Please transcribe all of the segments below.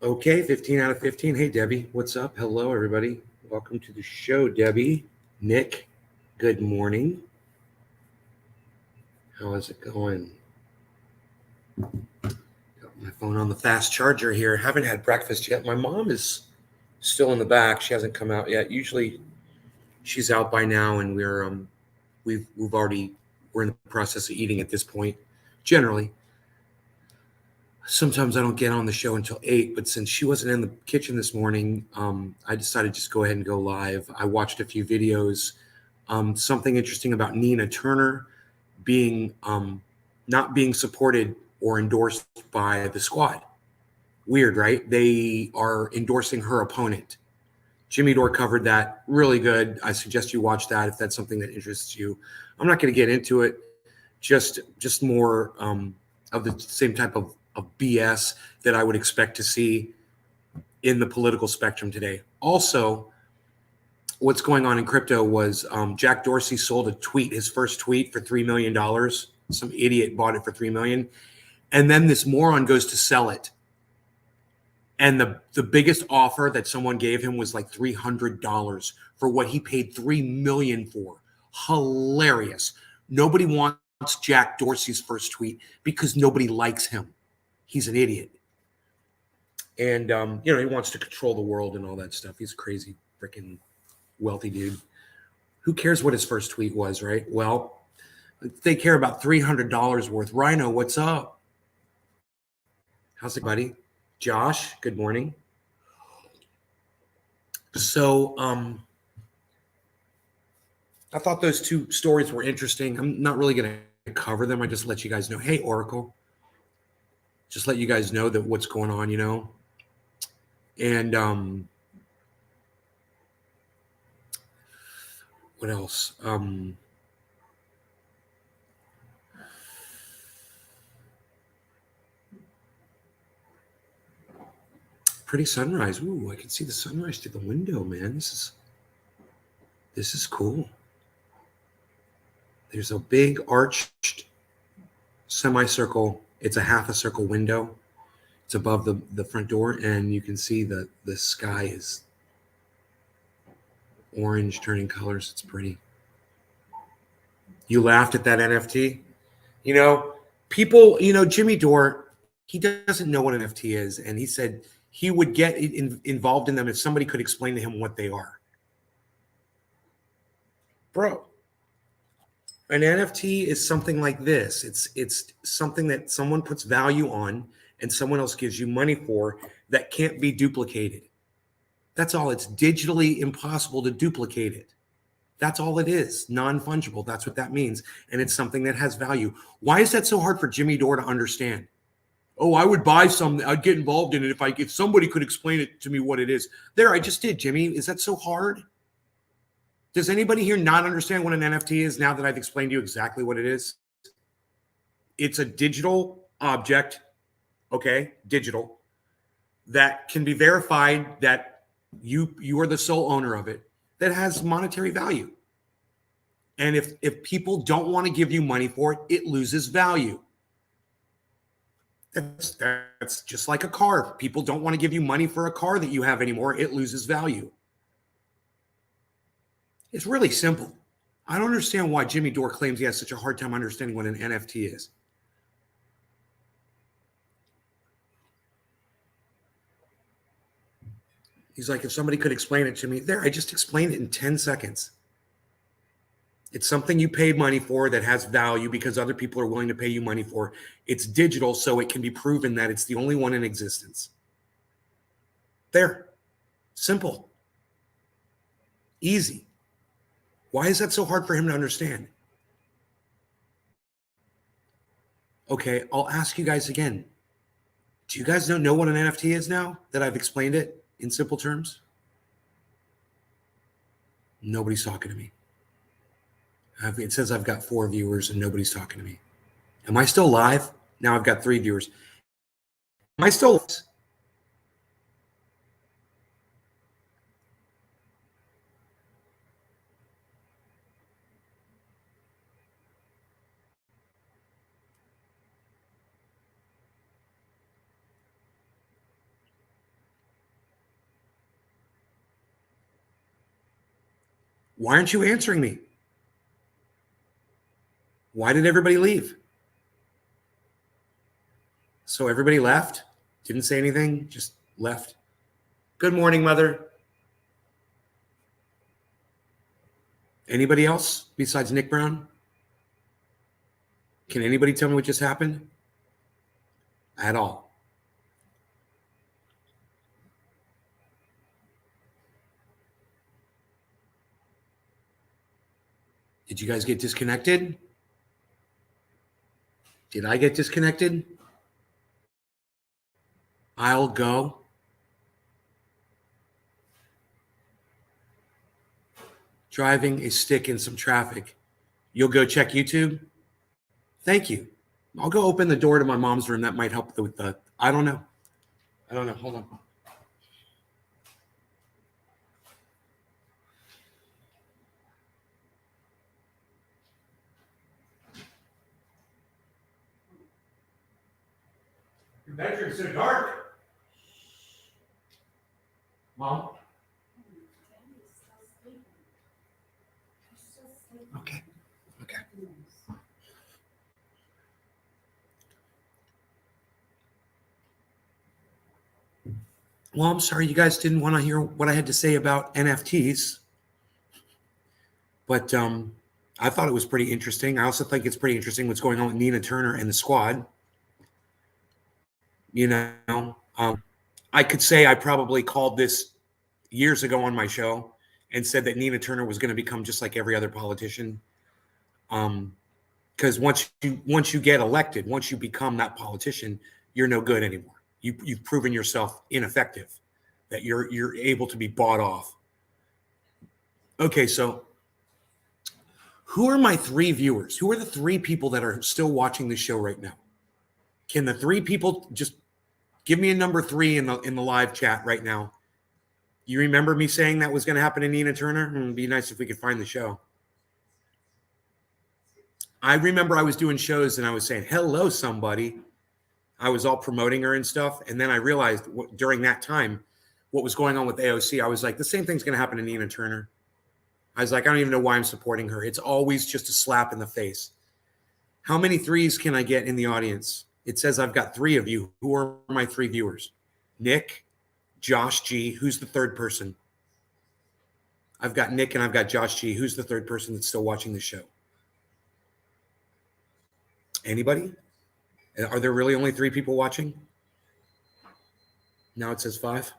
Okay, 15 out of 15. Hey, Debbie, what's up? Hello, everybody. Welcome to the show, Debbie. Nick, good morning. How is it going? Got my phone on the fast charger here. Haven't had breakfast yet. My mom is still in the back. She hasn't come out yet. Usually she's out by now, and we're in the process of eating at this point. Generally, sometimes I don't get on the show until 8, but since she wasn't in the kitchen this morning, I decided to just go ahead and go live. I watched a few videos. Something interesting about Nina Turner being not being supported or endorsed by the squad. Weird, right? They are endorsing her opponent. Jimmy Dore covered that really good. I suggest you watch that if that's something that interests you. I'm not going to get into it. Just more of the same type of BS that I would expect to see in the political spectrum today. Also, what's going on in crypto was Jack Dorsey sold a tweet, his first tweet, for $3 million. Some idiot bought it for $3 million, and then this moron goes to sell it. And the biggest offer that someone gave him was like $300 for what he paid $3 million for. Hilarious. Nobody wants Jack Dorsey's first tweet because nobody likes him. He's an idiot. And he wants to control the world and all that stuff. He's a crazy freaking wealthy dude. Who cares what his first tweet was, right? Well, they care about $300 worth. Rhino, what's up? How's it, buddy? Josh, good morning. So, I thought those two stories were interesting. I'm not really going to cover them. I just let you guys know. Hey, Oracle, just let you guys know that what's going on. And what else? Pretty sunrise. Ooh, I can see the sunrise through the window, man. This is cool. There's a big arched semicircle. It's a half a circle window. It's above the front door, and you can see the sky is orange, turning colors. It's pretty. You laughed at that NFT? People, Jimmy Dore, he doesn't know what an NFT is, and he said he would get involved in them if somebody could explain to him what they are. Bro, an NFT is something like this. It's something that someone puts value on and someone else gives you money for that can't be duplicated. That's all. It's digitally impossible to duplicate it. That's all it is. Non-fungible. That's what that means. And it's something that has value. Why is that so hard for Jimmy Dore to understand? Oh, I would buy some. I'd get involved in it if somebody could explain it to me what it is. There, I just did, Jimmy. Is that so hard? Does anybody here not understand what an NFT is now that I've explained to you exactly what it is? It's a digital object, okay, digital, that can be verified that you are the sole owner of it, that has monetary value. And if people don't want to give you money for it, it loses value. That's just like a car. If people don't want to give you money for a car that you have anymore, it loses value. It's really simple. I don't understand why Jimmy Dore claims he has such a hard time understanding what an NFT is. He's like, if somebody could explain it to me, there, I just explained it in 10 seconds. It's something you paid money for that has value because other people are willing to pay you money for. It's digital, so it can be proven that it's the only one in existence. There. Simple. Easy. Why is that so hard for him to understand? Okay, I'll ask you guys again. Do you guys know what an NFT is now that I've explained it in simple terms? Nobody's talking to me. It says I've got 4 viewers and nobody's talking to me. Am I still live? Now I've got 3 viewers. Am I still live? Why aren't you answering me? Why did everybody leave? So everybody left? Didn't say anything, just left. Good morning, Mother. Anybody else besides Nick Brown? Can anybody tell me what just happened? At all? Did you guys get disconnected? Did I get disconnected? I'll go. Driving a stick in some traffic. You'll go check YouTube? Thank you. I'll go open the door to my mom's room. That might help with the, I don't know. Hold on. Your bedroom's so dark. Mom? Okay. Well, I'm sorry you guys didn't want to hear what I had to say about NFTs. But I thought it was pretty interesting. I also think it's pretty interesting what's going on with Nina Turner and the squad. You know, I could say I probably called this years ago on my show and said that Nina Turner was going to become just like every other politician. Because once you get elected, once you become that politician, you're no good anymore. You've proven yourself ineffective, that you're able to be bought off. Okay, so who are my 3 viewers? Who are the 3 people that are still watching the show right now? Can the 3 people just give me a number 3 in the live chat right now? You remember me saying that was going to happen to Nina Turner? It'd be nice if we could find the show. I remember I was doing shows and I was saying, hello, somebody. I was all promoting her and stuff. And then I realized during that time what was going on with AOC. I was like, the same thing's going to happen to Nina Turner. I was like, I don't even know why I'm supporting her. It's always just a slap in the face. How many 3s can I get in the audience? It says I've got 3 of you. Who are my 3 viewers? Nick, Josh G. Who's the 3rd person? I've got Nick and I've got Josh G. Who's the 3rd person that's still watching the show? Anybody? Are there really only 3 people watching? Now it says 5.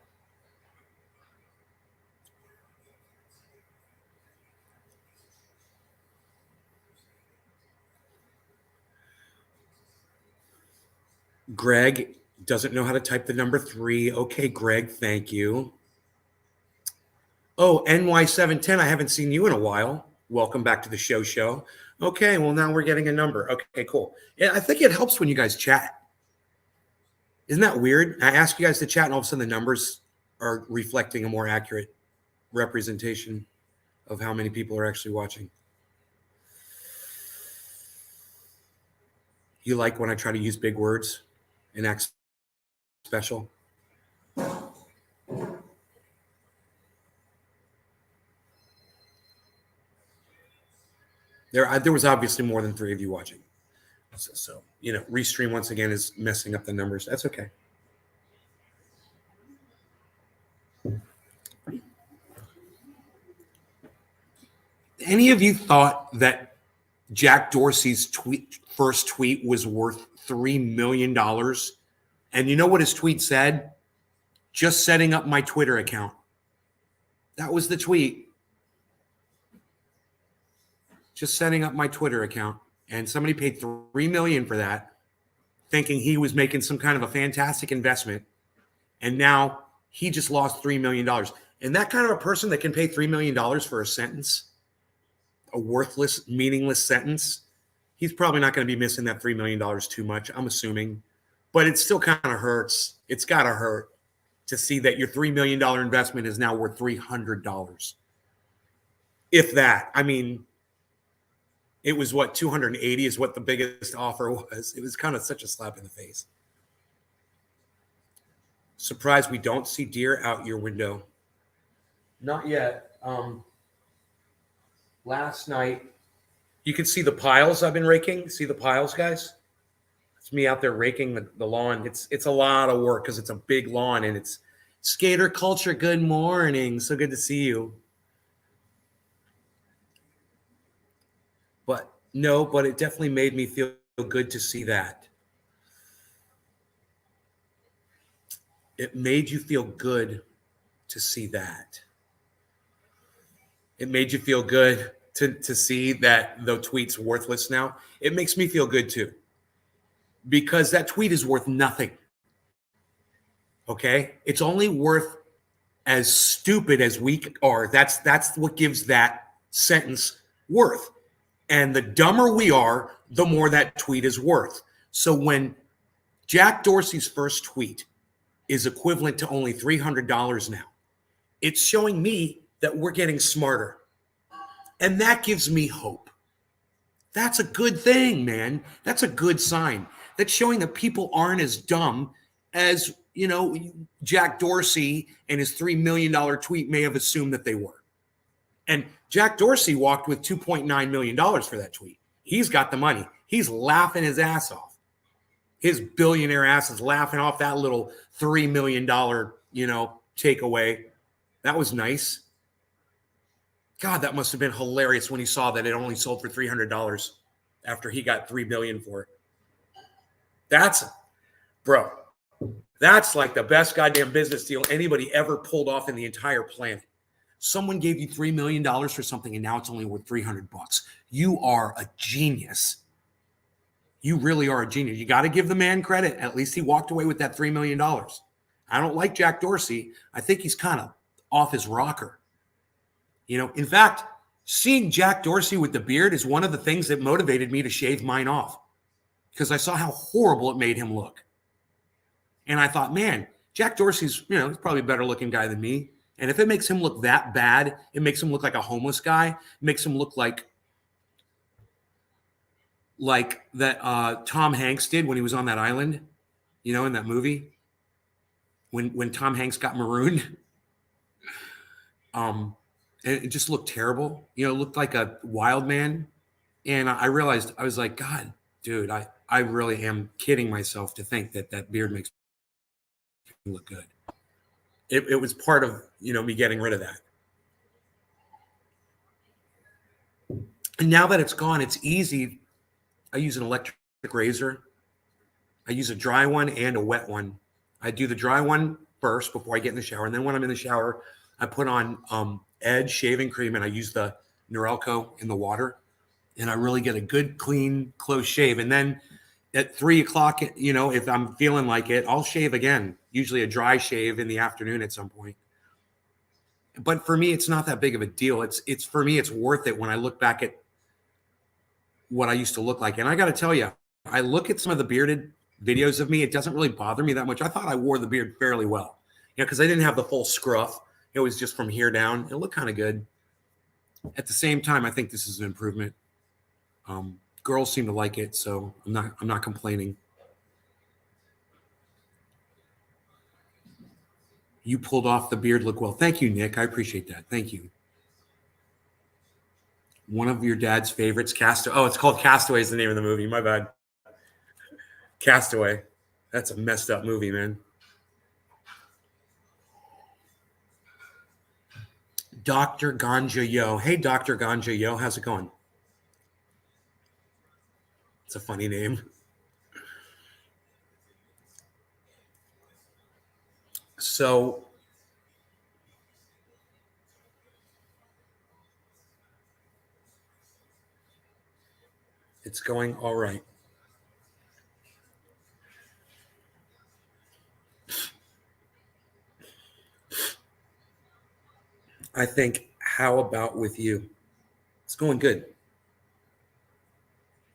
Greg doesn't know how to type the number 3. Okay, Greg, thank you. Oh, NY710, I haven't seen you in a while. Welcome back to the show. Okay, well, now we're getting a number. Okay, cool. Yeah, I think it helps when you guys chat. Isn't that weird? I ask you guys to chat, and all of a sudden the numbers are reflecting a more accurate representation of how many people are actually watching. You like when I try to use big words and act special? There was obviously more than 3 of you watching. So restream once again is messing up the numbers. That's okay. Any of you thought that Jack Dorsey's first tweet was worth $3 million? And you know what his tweet said? Just setting up my Twitter account. That was the tweet. Just setting up my Twitter account. And somebody paid $3 million for that, thinking he was making some kind of a fantastic investment. And now he just lost $3 million. And that kind of a person that can pay $3 million for a sentence, a worthless, meaningless sentence, he's probably not going to be missing that $3 million too much, I'm assuming. But it still kind of hurts. It's got to hurt to see that your $3 million investment is now worth $300. If that. I mean, it was what, 280 is what the biggest offer was. It was kind of such a slap in the face. Surprised we don't see deer out your window. Not yet. last night, you can see the piles I've been raking. See the piles, guys? It's me out there raking the lawn. It's a lot of work because it's a big lawn and it's skater culture. Good morning. So good to see you. But no, but it definitely made me feel good to see that. It made you feel good to see that. It made you feel good to see that the tweet's worthless now. It makes me feel good too. Because that tweet is worth nothing. Okay? It's only worth as stupid as we are. That's what gives that sentence worth. And the dumber we are, the more that tweet is worth. So when Jack Dorsey's first tweet is equivalent to only $300 now, it's showing me that we're getting smarter. And that gives me hope. That's a good thing, man. That's a good sign. That's showing that people aren't as dumb as, Jack Dorsey and his $3 million tweet may have assumed that they were. And Jack Dorsey walked with $2.9 million for that tweet. He's got the money. He's laughing his ass off. His billionaire ass is laughing off that little $3 million, takeaway. That was nice. God, that must have been hilarious when he saw that it only sold for $300 after he got $3 billion for it. That's like the best goddamn business deal anybody ever pulled off in the entire planet. Someone gave you $3 million for something and now it's only worth $300. You are a genius. You really are a genius. You got to give the man credit. At least he walked away with that $3 million. I don't like Jack Dorsey. I think he's kind of off his rocker. In fact, seeing Jack Dorsey with the beard is one of the things that motivated me to shave mine off because I saw how horrible it made him look. And I thought, man, Jack Dorsey's, he's probably a better looking guy than me. And if it makes him look that bad, it makes him look like a homeless guy. It makes him look like that Tom Hanks did when he was on that island, in that movie when Tom Hanks got marooned. It just looked terrible. It looked like a wild man. And I realized, I was like, God, dude, I really am kidding myself to think that beard makes me look good. It was part of, me getting rid of that. And now that it's gone, it's easy. I use an electric razor. I use a dry one and a wet one. I do the dry one first before I get in the shower. And then when I'm in the shower, I put on Edge shaving cream and I use the Norelco in the water. And I really get a good, clean, close shave. And then at 3 o'clock, if I'm feeling like it, I'll shave again. Usually a dry shave in the afternoon at some point. But for me, it's not that big of a deal. It's for me, it's worth it when I look back at what I used to look like. And I got to tell you, I look at some of the bearded videos of me. It doesn't really bother me that much. I thought I wore the beard fairly well, because I didn't have the full scruff. It was just from here down. It looked kind of good. At the same time, I think this is an improvement. Girls seem to like it, so I'm not complaining. You pulled off the beard look well. Thank you, Nick. I appreciate that. Thank you. One of your dad's favorites, Castaway. Oh, it's called Castaway is the name of the movie. My bad. Castaway. That's a messed up movie, man. Dr. Ganja Yo. Hey, Dr. Ganja Yo. How's it going? It's a funny name. So it's going all right. I think, how about with you? It's going good.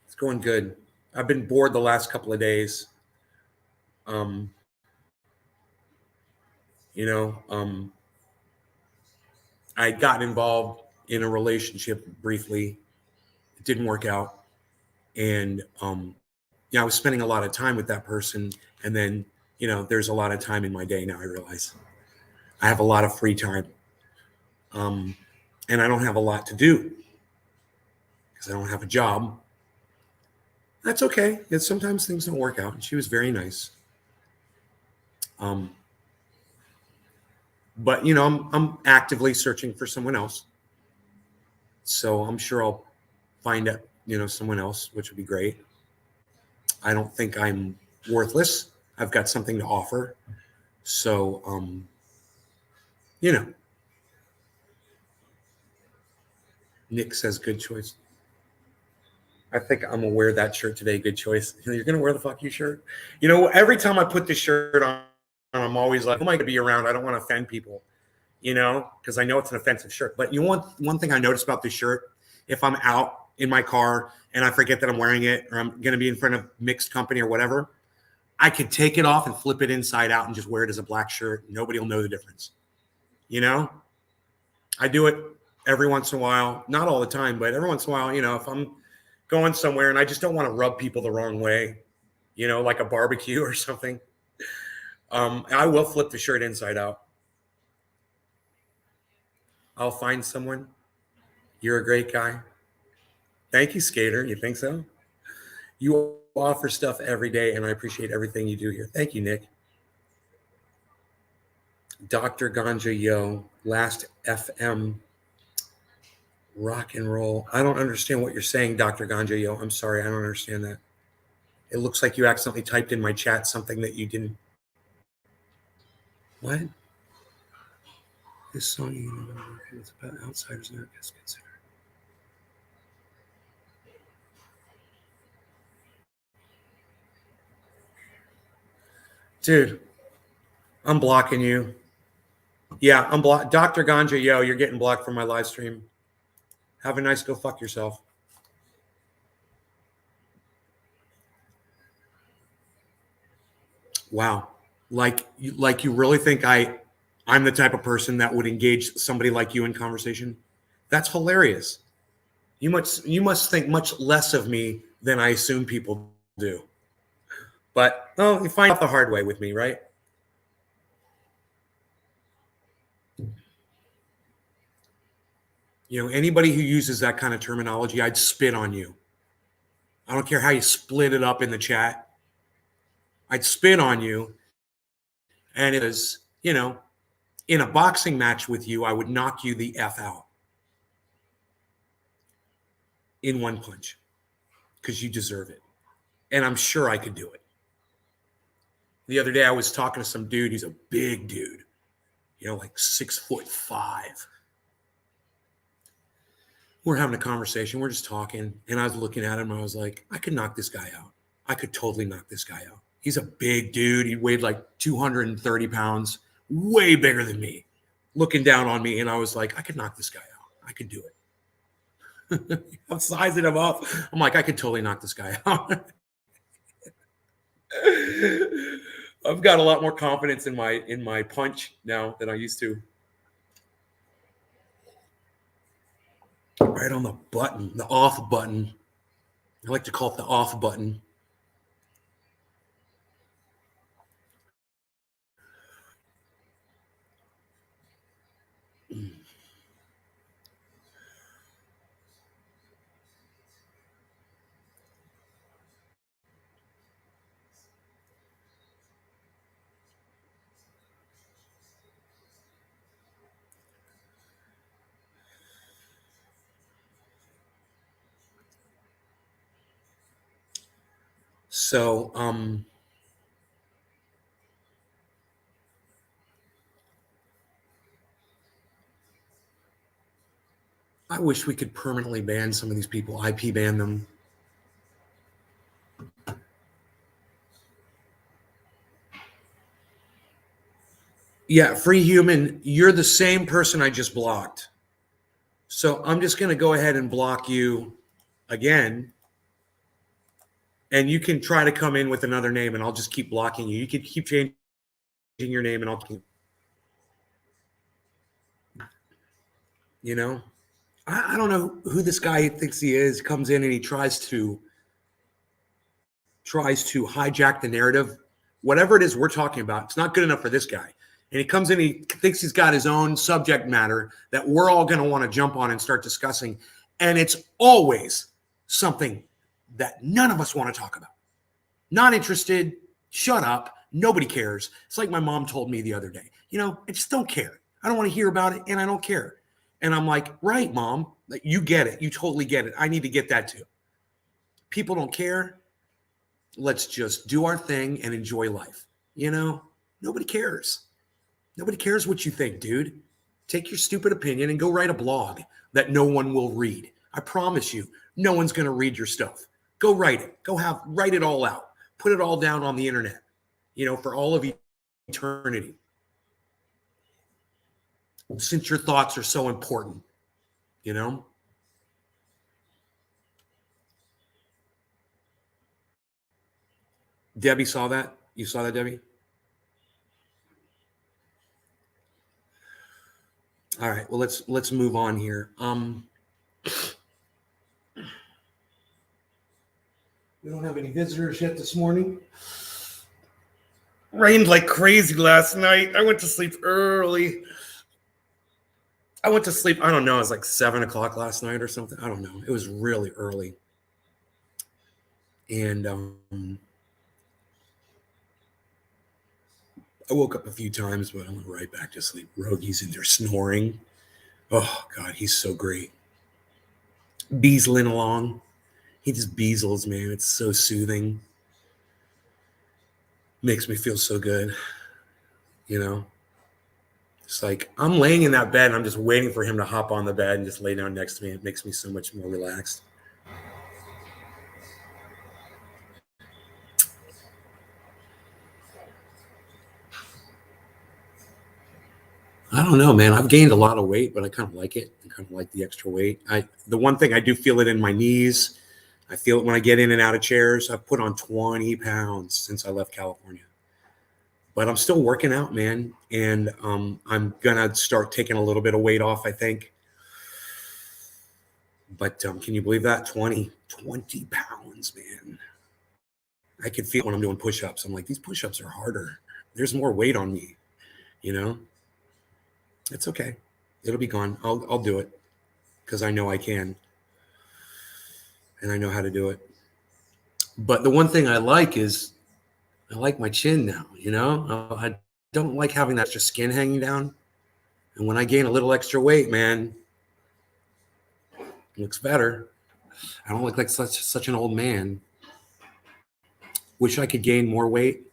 It's going good. I've been bored the last couple of days. I got involved in a relationship briefly. It didn't work out. And, I was spending a lot of time with that person. And then, there's a lot of time in my day now, I realize. I have a lot of free time. And I don't have a lot to do. because I don't have a job. That's okay. Sometimes things don't work out. And she was very nice. But you know, I'm actively searching for someone else. So I'm sure I'll find out, you know, someone else, which would be great. I don't think I'm worthless. I've got something to offer. So, you know, Nick says good choice. I think I'm gonna wear that shirt today. Good choice. You're gonna wear the fuck you shirt. You know, every time I put this shirt on, I'm always like, who am I gonna be around? I don't want to offend people, you know, because I know it's an offensive shirt. But you know, one thing I noticed about this shirt, if I'm out in my car and I forget that I'm wearing it, or I'm gonna be in front of mixed company or whatever, I could take it off and flip it inside out and just wear it as a black shirt. Nobody will know the difference. You know, I do it every once in a while, not all the time, but every once in a while, you know, if I'm going somewhere and I just don't want to rub people the wrong way, you know, like a barbecue or something, I will flip the shirt inside out. I'll find someone. You're a great guy. Thank you, Skater. You think so? You offer stuff every day, and I appreciate everything you do here. Thank you, Nick. Dr. Ganja Yo, last FM rock and roll. I don't understand what you're saying, Dr. Ganja Yo. I'm sorry, I don't understand that. It looks like you accidentally typed in my chat something that you didn't. What? This song, you know, it's about outsiders not considered. Dude, I'm blocking you. Yeah, I'm blocked. Dr. Ganja Yo, you're getting blocked from my live stream. Have a nice go fuck yourself. Wow. Like you really think I'm the type of person that would engage somebody like you in conversation? That's hilarious. You must think much less of me than I assume people do. But you find out the hard way with me, right? You know, anybody who uses that kind of terminology, I'd spit on you. I don't care how you split it up in the chat. I'd spit on you. And it is, you know, in a boxing match with you, I would knock you the F out in one punch because you deserve it. And I'm sure I could do it. The other day I was talking to some dude. He's a big dude, you know, like 6'5". We're having a conversation. We're just talking. And I was looking at him. I was like, I could knock this guy out. I could totally knock this guy out. He's a big dude. He weighed like 230 pounds, way bigger than me, looking down on me. And I was like, I could knock this guy out. I could do it. I'm sizing him up. I'm like, I could totally knock this guy out. I've got a lot more confidence in my punch now than I used to. Right on the button, the off button. I like to call it the off button. So, I wish we could permanently ban some of these people, IP ban them. Yeah, Free Human, you're the same person I just blocked. So I'm just going to go ahead and block you again. And you can try to come in with another name and I'll just keep blocking you. You can keep changing your name and I'll keep, you know, I don't know who this guy thinks he is, comes in and he tries to hijack the narrative. Whatever it is we're talking about, it's not good enough for this guy. And he comes in, he thinks he's got his own subject matter that we're all going to want to jump on and start discussing. And it's always something that none of us want to talk about. Not interested, shut up, nobody cares. It's like my mom told me the other day, I just don't care. I don't want to hear about it, and I don't care. And I'm like, right, Mom, you get it. You totally get it. I need to get that too. People don't care. Let's just do our thing and enjoy life. Nobody cares. Nobody cares what you think, dude. Take your stupid opinion and go write a blog that no one will read. I promise you, no one's going to read your stuff. Go write it. Write it all out. Put it all down on the internet, for all of eternity. Since your thoughts are so important, Debbie saw that. You saw that, Debbie? All right. Well, let's move on here. We don't have any visitors yet this morning. Rained like crazy last night. I went to sleep early. I don't know, it was like 7 o'clock last night or something. I don't know. It was really early. And I woke up a few times, but I went right back to sleep. Rogi's in there snoring. Oh, God, he's so great. Beasling along. He just beasels, man. It's so soothing. Makes me feel so good. It's like I'm laying in that bed and I'm just waiting for him to hop on the bed and just lay down next to me. It makes me so much more relaxed. I don't know, man. I've gained a lot of weight, but I kind of like it. I kind of like the extra weight. The one thing I do feel it in my knees. I feel it when I get in and out of chairs. I've put on 20 pounds since I left California. But I'm still working out, man. And I'm going to start taking a little bit of weight off, I think. But can you believe that? 20 pounds, man. I can feel it when I'm doing push-ups. I'm like, these push-ups are harder. There's more weight on me, It's okay. It'll be gone. I'll do it because I know I can. And I know how to do it. But the one thing I like is I like my chin now, I don't like having that extra skin hanging down. And when I gain a little extra weight, man, it looks better. I don't look like such an old man. Wish I could gain more weight.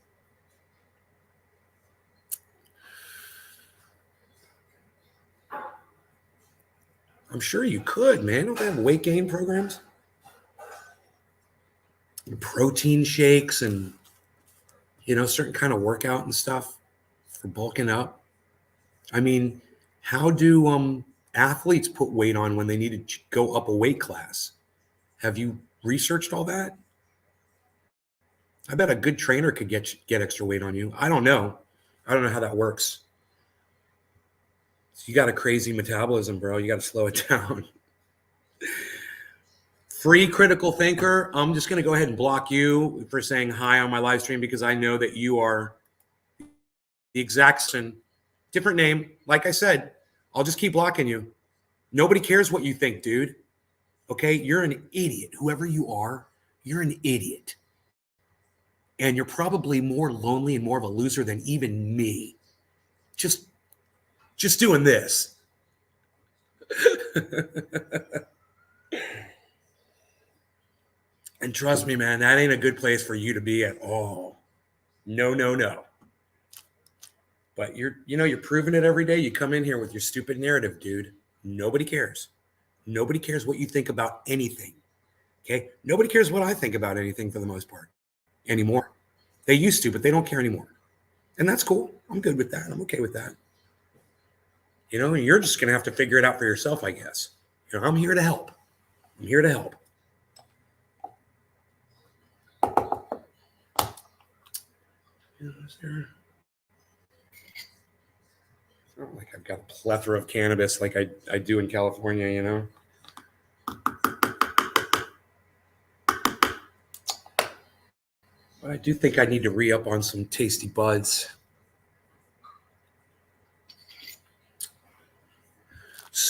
I'm sure you could, man. Don't they have weight gain programs? Protein shakes and certain kind of workout and stuff for bulking up. I mean, how do athletes put weight on when they need to go up a weight class? Have you researched all that? I bet a good trainer could get extra weight on you. I don't know how that works. So you got a crazy metabolism, bro. You got to slow it down. Free critical thinker. I'm just going to go ahead and block you for saying hi on my live stream because I know that you are the exact different name. Like I said, I'll just keep blocking you. Nobody cares what you think, dude. Okay? You're an idiot. Whoever you are, you're an idiot. And you're probably more lonely and more of a loser than even me. Just doing this. And trust me, man, that ain't a good place for you to be at all. No. But you're proving it every day. You come in here with your stupid narrative, dude. Nobody cares. Nobody cares what you think about anything. Okay? Nobody cares what I think about anything for the most part anymore. They used to, but they don't care anymore. And that's cool. I'm good with that. I'm okay with that. And you're just going to have to figure it out for yourself, I guess. I'm here to help. Is there... It's not like I've got a plethora of cannabis like I do in California, But I do think I need to re-up on some tasty buds.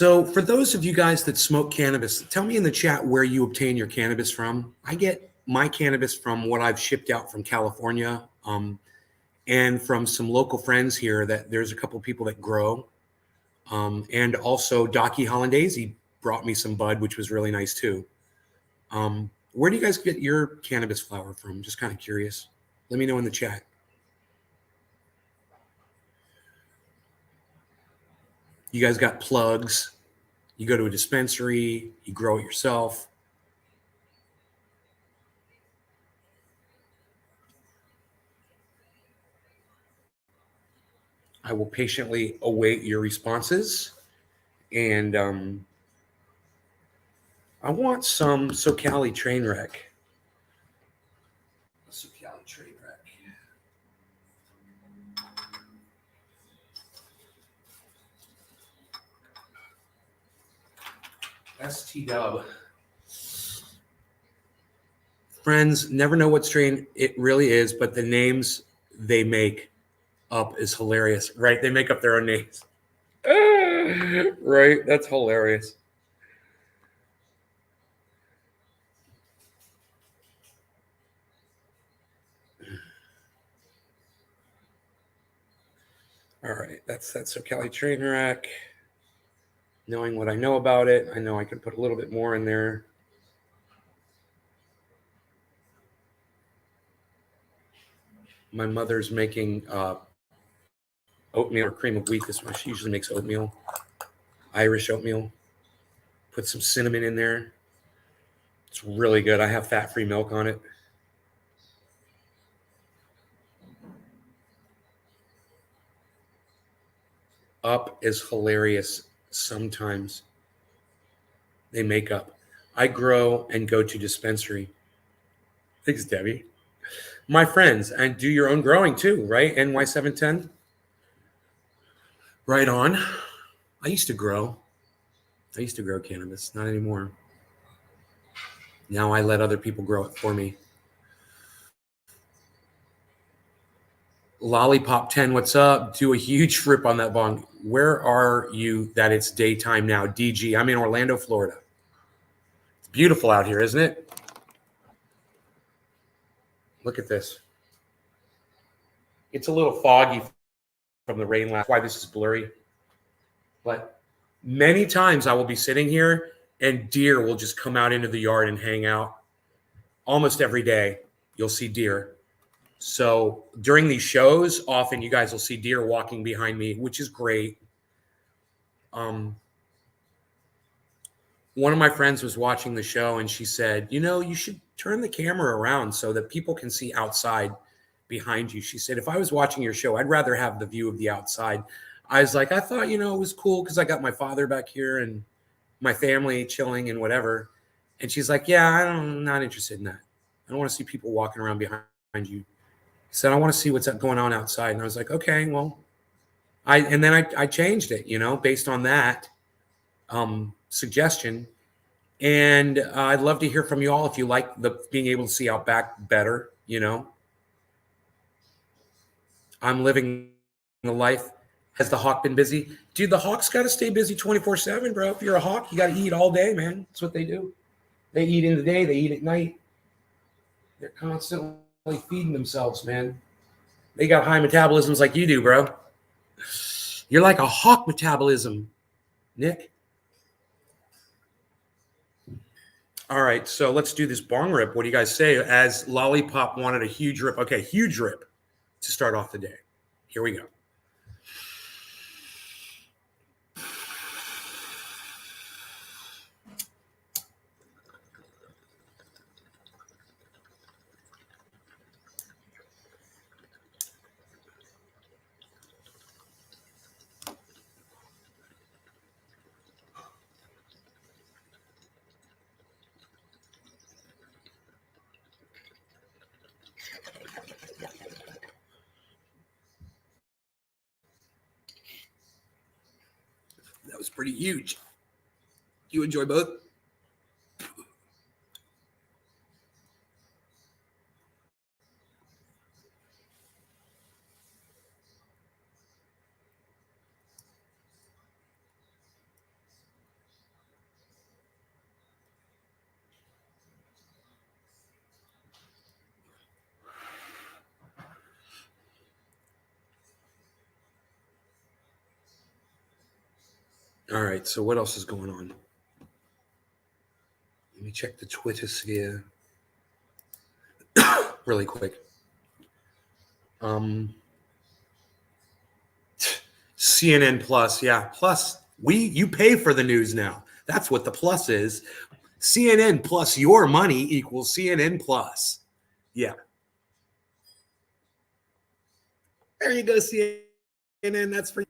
So, for those of you guys that smoke cannabis, tell me in the chat where you obtain your cannabis from. I get my cannabis from what I've shipped out from California, and from some local friends here. That there's a couple of people that grow, and also Docky Hollandaise brought me some bud, which was really nice too. Where do you guys get your cannabis flower from? Just kind of curious. Let me know in the chat. You guys got plugs? You go to a dispensary? You grow it yourself? I will patiently await your responses. And I want some SoCali train wreck. SoCali train wreck. ST Dub. Friends, never know what strain it really is, but the names they make up is hilarious, right? They make up their own names. Right? That's hilarious. All right, that's that SoCali train wreck. Knowing what I know about it, I know I can put a little bit more in there. My mother's making oatmeal or cream of wheat this one. She usually makes oatmeal, Irish oatmeal. Put some cinnamon in there. It's really good. I have fat-free milk on it. Up is hilarious sometimes. They make up. I grow and go to dispensary. Thanks, Debbie. My friends, and do your own growing too, right? NY710. Right on. I used to grow cannabis, not anymore. Now I let other people grow it for me. Lollipop 10, what's up? Do a huge rip on that bong. Where are you that it's daytime now? DG, I'm in Orlando, Florida. It's beautiful out here, isn't it? Look at this. It's a little foggy from the rain last. Why this is blurry. But many times I will be sitting here and deer will just come out into the yard and hang out. Almost every day you'll see deer. So during these shows, often you guys will see deer walking behind me, which is great. One of my friends was watching the show and she said, you should turn the camera around so that people can see outside behind you. She said, if I was watching your show, I'd rather have the view of the outside. I was like, I thought, it was cool because I got my father back here and my family chilling and whatever. And she's like, yeah, I'm not interested in that. I don't want to see people walking around behind you. She said, I want to see what's going on outside. And I was like, okay, well, I changed it, based on that suggestion. And I'd love to hear from you all if you like being able to see out back better. I'm living the life. Has the hawk been busy? Dude, the hawk's got to stay busy 24/7, bro. If you're a hawk, you got to eat all day, man. That's what they do. They eat in the day, they eat at night. They're constantly feeding themselves, man. They got high metabolisms like you do, bro. You're like a hawk metabolism, Nick. All right, so let's do this bong rip. What do you guys say? As Lollipop wanted a huge rip. Okay, huge rip to start off the day. Here we go. That was pretty huge. You enjoy both? All right, so what else is going on? Let me check the Twitter sphere really quick. CNN Plus, yeah. Plus, you pay for the news now. That's what the plus is. CNN plus your money equals CNN Plus. Yeah. There you go, CNN. That's for you.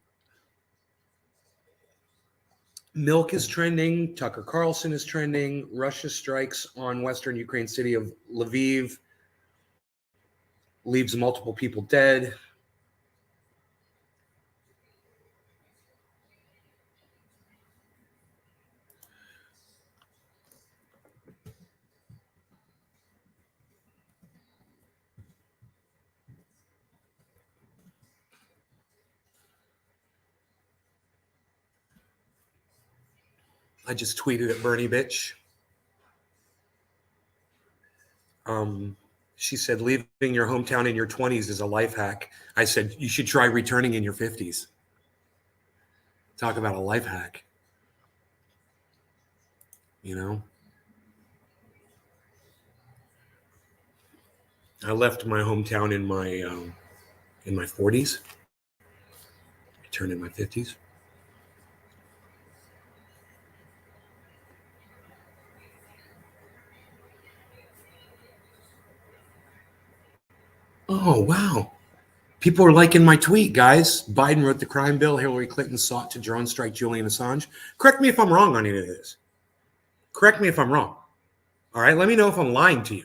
Milk is trending. Tucker Carlson is trending. Russia strikes on western Ukraine city of Lviv. Leaves multiple people dead. I just tweeted at Bernie bitch. She said, leaving your hometown in your 20s is a life hack. I said, you should try returning in your 50s. Talk about a life hack. You know? I left my hometown in my 40s. Returned in my 50s. Oh, wow. People are liking my tweet, guys. Biden wrote the crime bill. Hillary Clinton sought to drone strike Julian Assange. Correct me if I'm wrong on any of this. Correct me if I'm wrong. All right, let me know if I'm lying to you.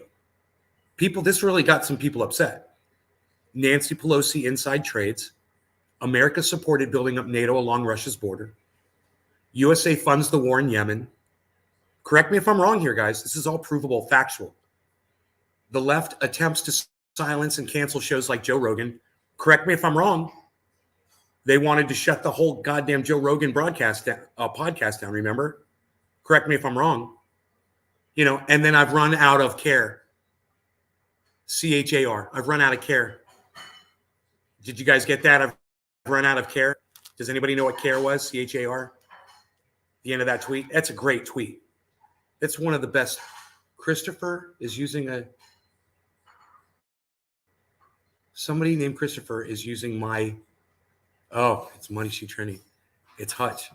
People, this really got some people upset. Nancy Pelosi inside trades. America supported building up NATO along Russia's border. USA funds the war in Yemen. Correct me if I'm wrong here, guys. This is all provable, factual. The left attempts to silence and cancel shows like Joe Rogan. Correct me if I'm wrong. They wanted to shut the whole goddamn Joe Rogan podcast down, remember? Correct me if I'm wrong. You know, and then I've run out of care. CHAR. I've run out of care. Did you guys get that? I've run out of care. Does anybody know what care was? CHAR? The end of that tweet? That's a great tweet. It's one of the best. Christopher is using somebody named Christopher is using it's Money Shoe Trending. It's Hutch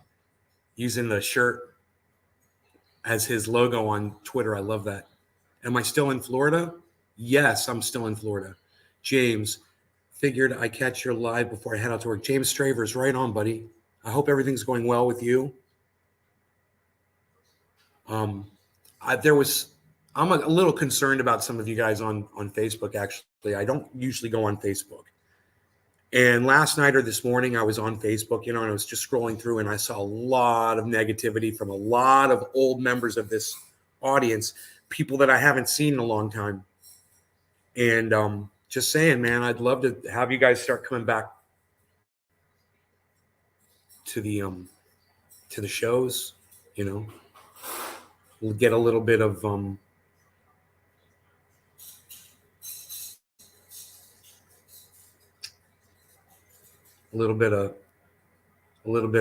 using the shirt as his logo on Twitter. I love that. Am I still in Florida? Yes, I'm still in Florida. James, figured I catch your live before I head out to work. James Stravers, right on, buddy. I hope everything's going well with you. I'm a little concerned about some of you guys on Facebook, actually. I don't usually go on Facebook. And last night or this morning, I was on Facebook, and I was just scrolling through, and I saw a lot of negativity from a lot of old members of this audience, people that I haven't seen in a long time. And just saying, man, I'd love to have you guys start coming back to the shows. You know, we'll get a little bit of a little bit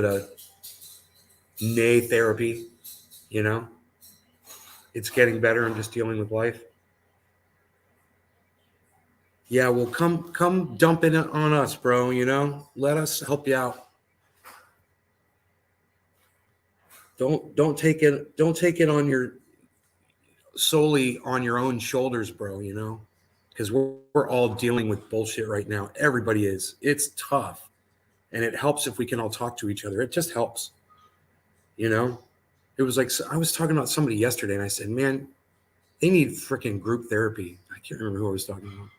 of nay therapy. You know, it's getting better. I'm just dealing with life. Yeah, well, come dump it on us, bro. You know, let us help you out. Don't take it on your solely on your own shoulders, bro. You know, because we're all dealing with bullshit right now. Everybody is. It's tough, and it helps if we can all talk to each other. It just helps. You know, it was like I was talking about somebody yesterday, and I said, man, they need freaking group therapy. I can't remember who I was talking about.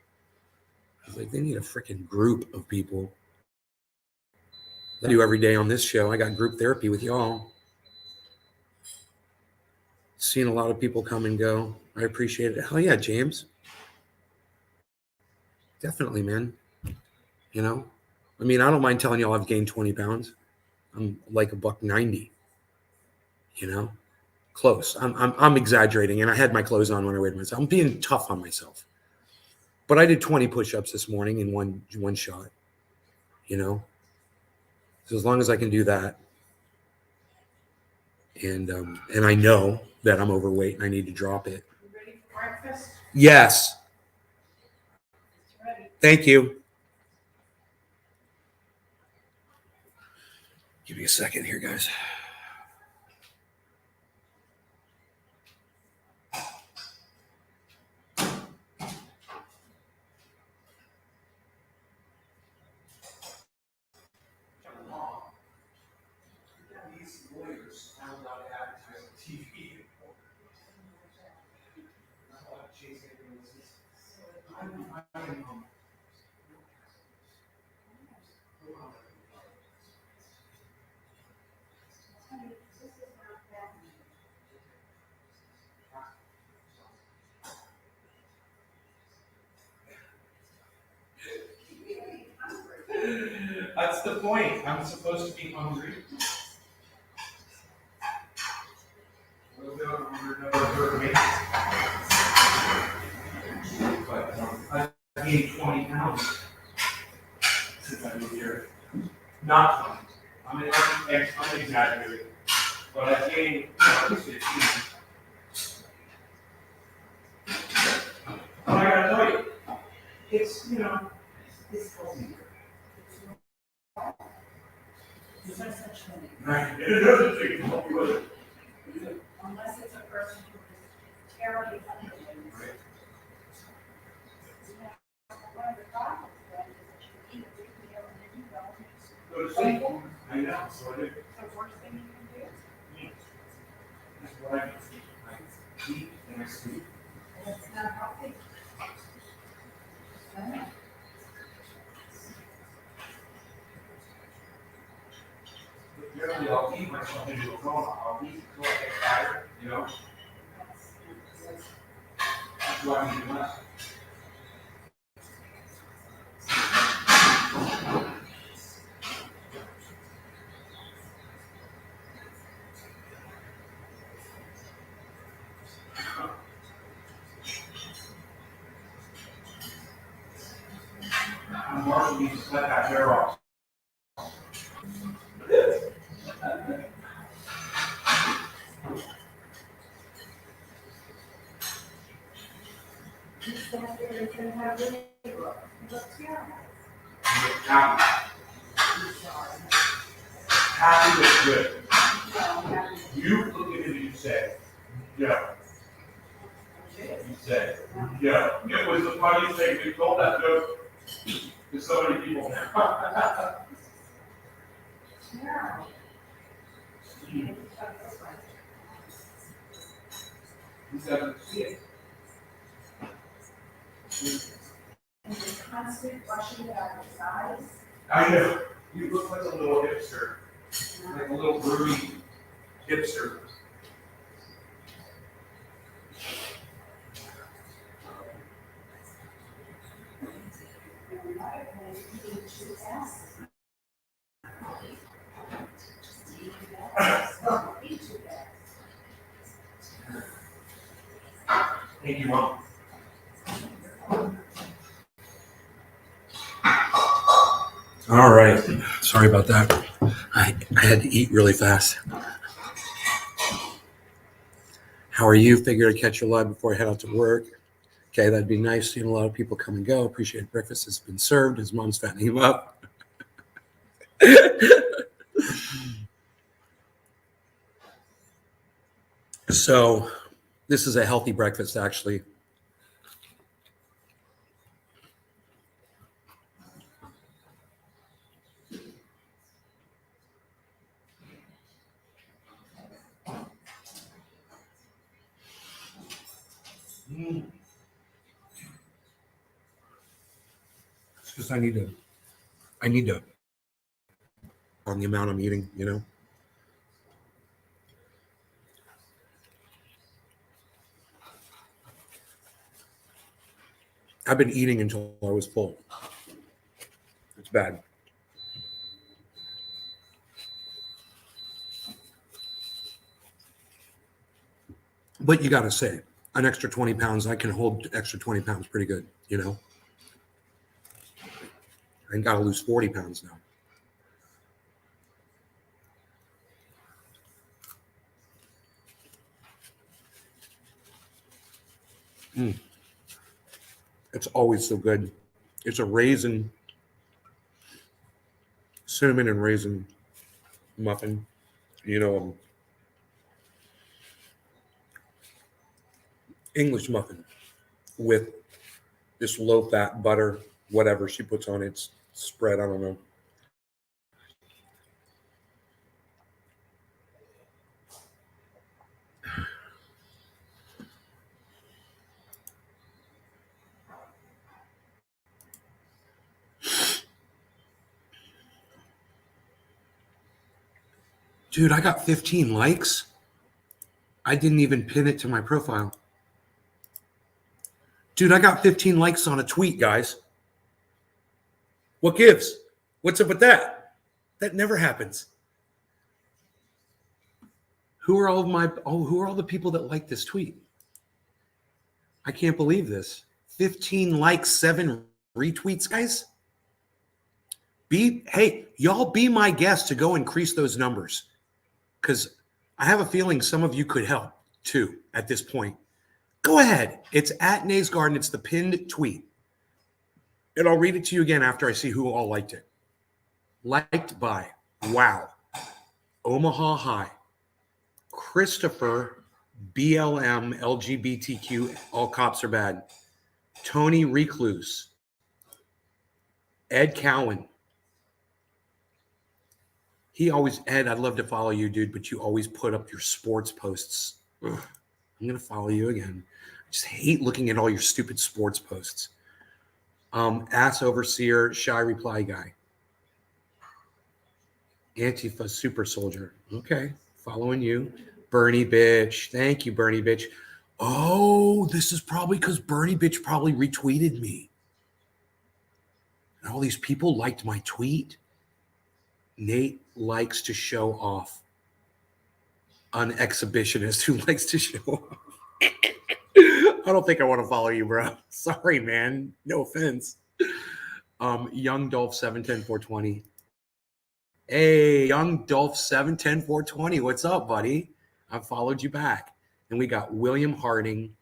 I was like, they need a freaking group of people. I do every day on this show. I got group therapy with y'all. Seen a lot of people come and go. I appreciate it. Hell yeah, James. Definitely, man. You know, I mean, I don't mind telling y'all I've gained 20 pounds. I'm like $190. You know, close. I'm exaggerating, and I had my clothes on when I weighed myself. I'm being tough on myself. But I did 20 push-ups this morning in one shot. You know, so as long as I can do that, and I know that I'm overweight and I need to drop it. You ready for breakfast? Yes. It's ready. Thank you. Give me a second here, guys. These lawyers found out advertising TV. That's the point. I'm supposed to be hungry. A little bit on another weight. But I've gained 20 pounds since I moved here. Not 20. I'm exaggerating. But I've gained 15. But I gotta tell you, it's healthy. There's no such thing. Right. It doesn't take to help you with it. Unless it's a person who is terribly hungry. Right. One of the problems then is that you eat a big meal and then you don't. Go to sleep. I know. So I do. It's the worst thing you can do. That's what I do. I eat and I sleep. And it's not healthy. No. Generally, I'll eat myself into a coma. I'll eat until I get tired, That's why I'm eating less. Marshall needs to cut that hair off. Happy. Happy is good. You look at it and you say, yeah. You say, yeah. It was the funniest thing. We told that joke to so many people now. He doesn't see it. And the constant brushing it out of his eyes. I know. You look like a little hipster. Like a little broody hipster. Thank you, Mom. All right. Sorry about that. I had to eat really fast. How are you? Figure to catch your live before I head out to work. Okay, that'd be nice. Seeing a lot of people come and go. Appreciate breakfast has been served. His mom's fattening him up. So, this is a healthy breakfast, actually. It's because I need to on the amount I'm eating, I've been eating until I was full. It's bad. But you got to say, an extra 20 pounds, I can hold extra 20 pounds pretty good, I got to lose 40 pounds now. It's always so good. It's a raisin, cinnamon and raisin muffin. You know, English muffin with this low fat butter, whatever she puts on its spread. I don't know. Dude, I got 15 likes. I didn't even pin it to my profile. Dude, I got 15 likes on a tweet, guys. What gives? What's up with that? That never happens. Who are all the people that like this tweet? I can't believe this. 15 likes, 7 retweets, guys. Hey, y'all be my guest to go increase those numbers. Because I have a feeling some of you could help too at this point. Go ahead. It's at Nays Garden. It's the pinned tweet. And I'll read it to you again after I see who all liked it. Liked by, wow, Omaha High, Christopher, BLM, LGBTQ, all cops are bad, Tony Recluse, Ed Cowan. Ed, I'd love to follow you, dude, but you always put up your sports posts. Ugh, I'm going to follow you again. I just hate looking at all your stupid sports posts. Ass Overseer, Shy Reply Guy. Antifa Super Soldier. Okay, following you. Bernie Bitch. Thank you, Bernie Bitch. Oh, this is probably because Bernie Bitch probably retweeted me. And all these people liked my tweet. Nate likes to show off. An exhibitionist who likes to show off. I don't think I want to follow you, bro. Sorry, man. No offense. Young Dolph 710-420. Hey, Young Dolph 710-420. What's up, buddy? I followed you back. And we got William Harding.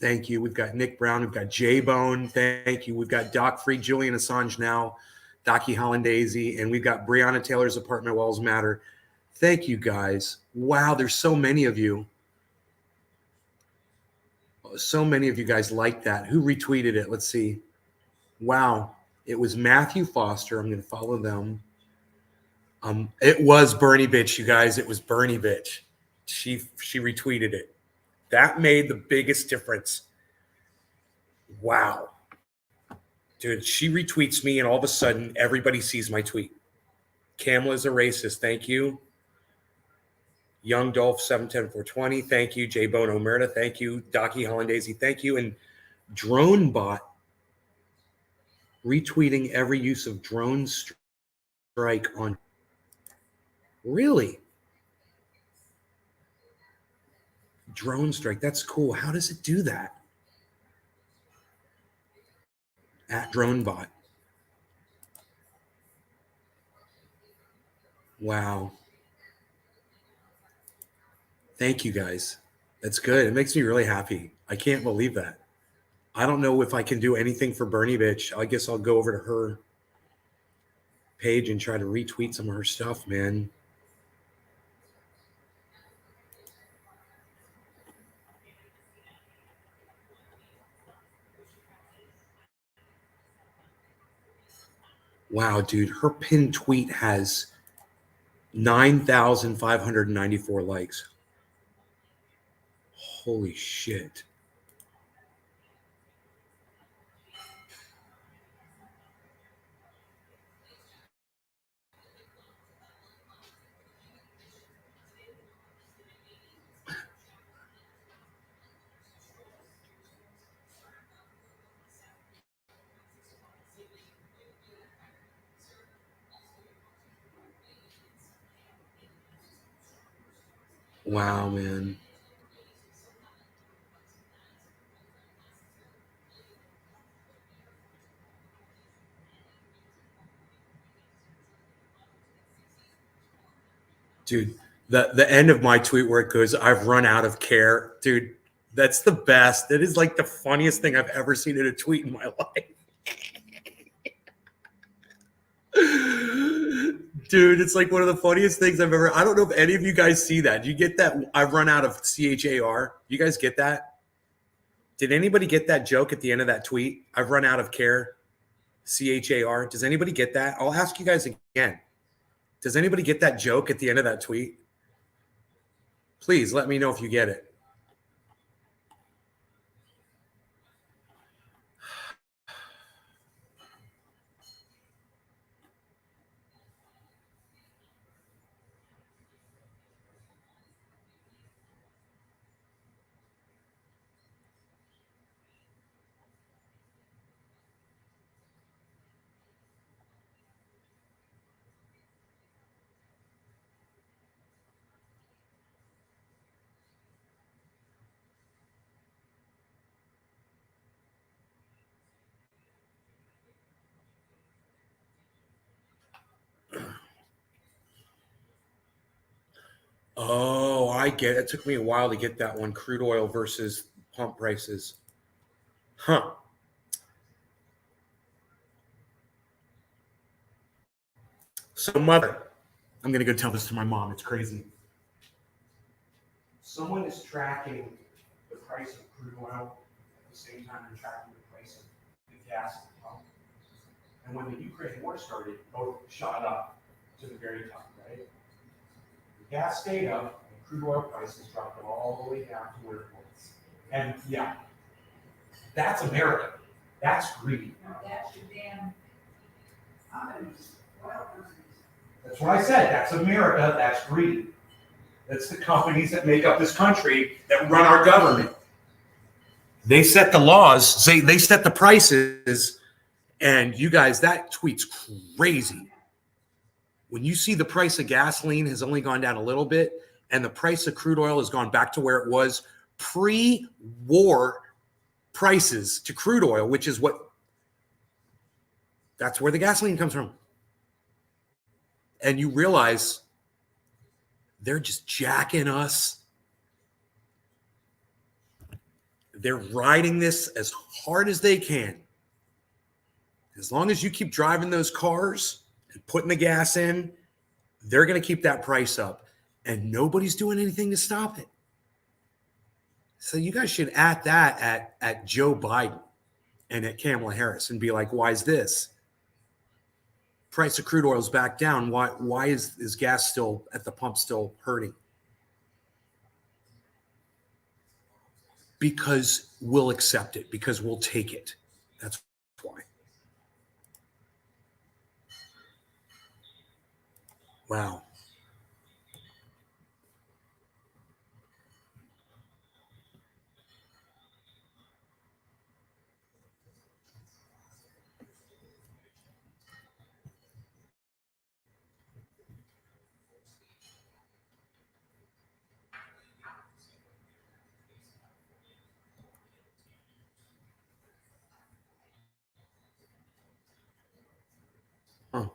Thank you. We've got Nick Brown. We've got J-Bone. Thank you. We've got Doc Free, Julian Assange now, Docky Hollandaise, and we've got Breonna Taylor's Apartment Walls Matter. Thank you, guys. Wow, there's so many of you. So many of you guys like that. Who retweeted it? Let's see. Wow. It was Matthew Foster. I'm going to follow them. It was Bernie Bitch, you guys. It was Bernie Bitch. She retweeted it. That made the biggest difference. Wow. Dude, she retweets me and all of a sudden everybody sees my tweet. Kamala's a racist. Thank you. Young Dolph 710-420. Thank you. J Bone Omerta. Thank you. Docky Hollandaise. Thank you. And Drone Bot retweeting every use of drone strike on. Really? Drone strike. That's cool. How does it do that? At Drone Bot. Wow. Thank you, guys. That's good. It makes me really happy. I can't believe that. I don't know if I can do anything for Bernie Bitch. I guess I'll go over to her page and try to retweet some of her stuff, man. Wow, dude. Her pinned tweet has 9,594 likes. Holy shit. Wow, man. Dude, the end of my tweet where it goes, I've run out of care. Dude, That's the best. That is like the funniest thing I've ever seen in a tweet in my life. Dude, it's like one of the funniest things I've ever. I don't know if any of you guys see that. Do you get that? I've run out of CHAR. You guys get that? Did anybody get that joke at the end of that tweet? I've run out of care. CHAR. Does anybody get that? I'll ask you guys again. Does anybody get that joke at the end of that tweet? Please let me know if you get it. Oh, I get it. It took me a while to get that one. Crude oil versus pump prices. Huh. So, mother, I'm going to go tell this to my mom. It's crazy. Someone is tracking the price of crude oil at the same time they're tracking the price of the gas at the pump. And when the Ukraine war started, both shot up to the very top, right? The gas stayed up, and crude oil prices dropped all the way down to where it was. And yeah, that's America. That's greedy. Now, that's your damn companies, oil companies. That's what I said. That's America. That's greedy. That's the companies that make up this country that run our government. They set the laws. They set the prices. And you guys, that tweet's crazy. When you see the price of gasoline has only gone down a little bit, and the price of crude oil has gone back to where it was pre-war prices to crude oil, which is that's where the gasoline comes from. And you realize they're just jacking us. They're riding this as hard as they can. As long as you keep driving those cars and putting the gas in, they're going to keep that price up. And nobody's doing anything to stop it. So you guys should at that at Joe Biden and at Kamala Harris and be like, why is this? Price of crude oil is back down. Why is gas still at the pump still hurting? Because we'll accept it, because we'll take it. That's why. Wow. Huh.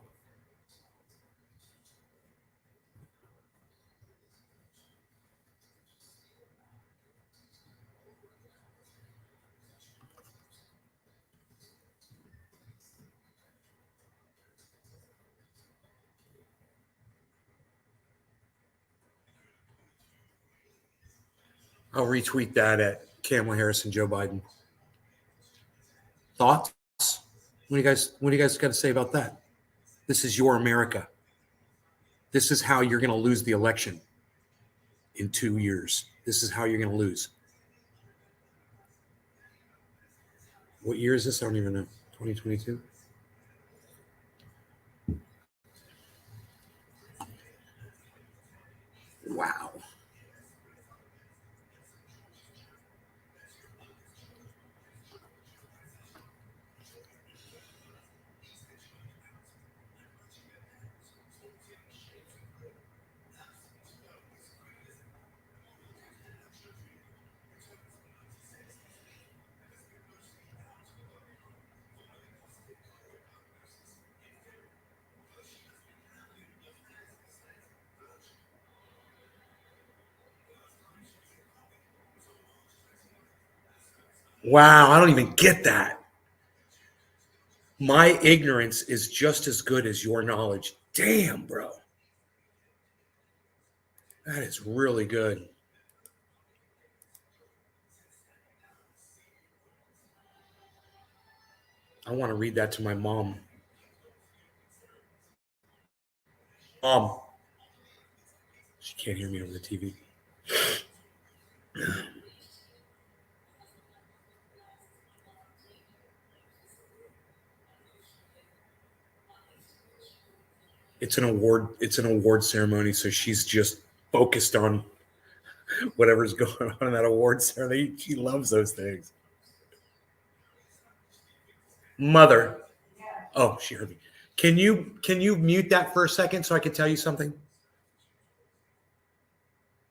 I'll retweet that at Kamala Harris and Joe Biden. Thoughts? What do you guys got to say about that? This is your America. This is how you're going to lose the election in 2 years. This is how you're going to lose. What year is this? I don't even know. 2022? Wow. Wow, I don't even get that. My ignorance is just as good as your knowledge. Damn, bro. That is really good. I want to read that to my mom. Mom. She can't hear me over the TV. It's an award ceremony, so she's just focused on whatever's going on in that award ceremony. She loves those things. Mother. Oh, she heard me. Can you mute that for a second so I can tell you something?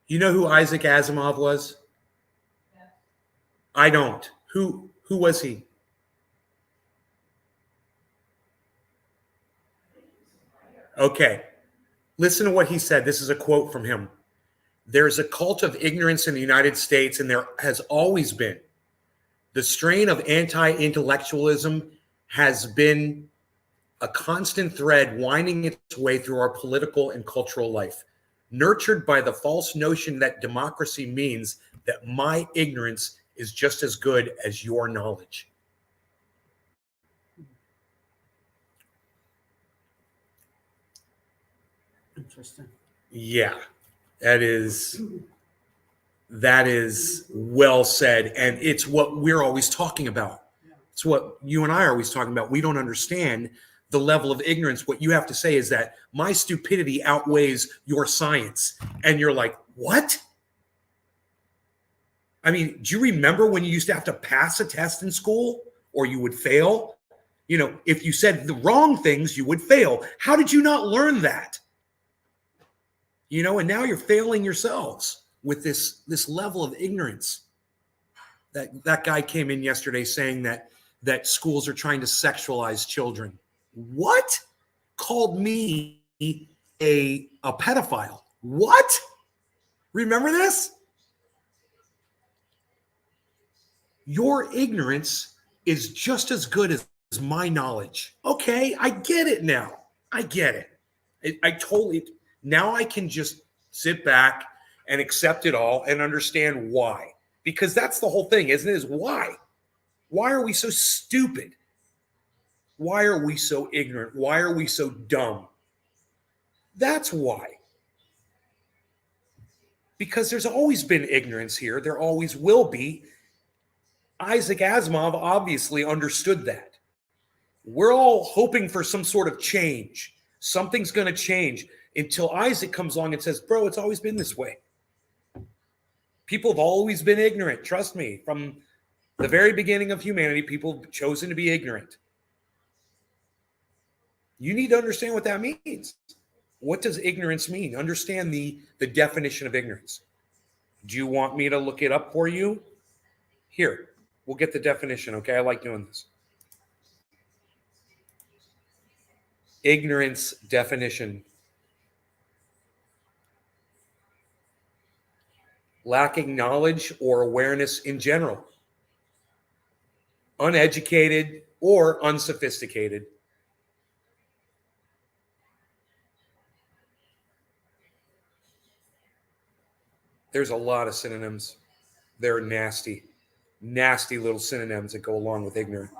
You know who Isaac Asimov was? I don't. Who was he? Okay. Listen to what he said. This is a quote from him. There's a cult of ignorance in the United States, and there has always been. The strain of anti-intellectualism has been a constant thread winding its way through our political and cultural life, nurtured by the false notion that democracy means that my ignorance is just as good as your knowledge. Interesting. Yeah, that is well said. And it's what we're always talking about. It's what you and I are always talking about. We don't understand the level of ignorance. What you have to say is that my stupidity outweighs your science. And you're like, what? I mean, do you remember when you used to have to pass a test in school or you would fail? You know, if you said the wrong things, you would fail. How did you not learn that? You know, and now you're failing yourselves with this level of ignorance. That guy came in yesterday saying that schools are trying to sexualize children. What? Called me a pedophile. What? Remember this? Your ignorance is just as good as my knowledge. Okay, I get it now. I get it. I totally, now I can just sit back and accept it all and understand why. Because that's the whole thing, isn't it? Is why? Why are we so stupid? Why are we so ignorant? Why are we so dumb? That's why. Because there's always been ignorance here. There always will be. Isaac Asimov obviously understood that. We're all hoping for some sort of change. Something's going to change until Isaac comes along and says, bro, it's always been this way. People have always been ignorant. Trust me, from the very beginning of humanity, people have chosen to be ignorant. You need to understand what that means. What does ignorance mean? Understand the definition of ignorance. Do you want me to look it up for you? Here, we'll get the definition, okay? I like doing this. Ignorance definition. Lacking knowledge or awareness in general. Uneducated or unsophisticated. There's a lot of synonyms. They're nasty, nasty little synonyms that go along with ignorant.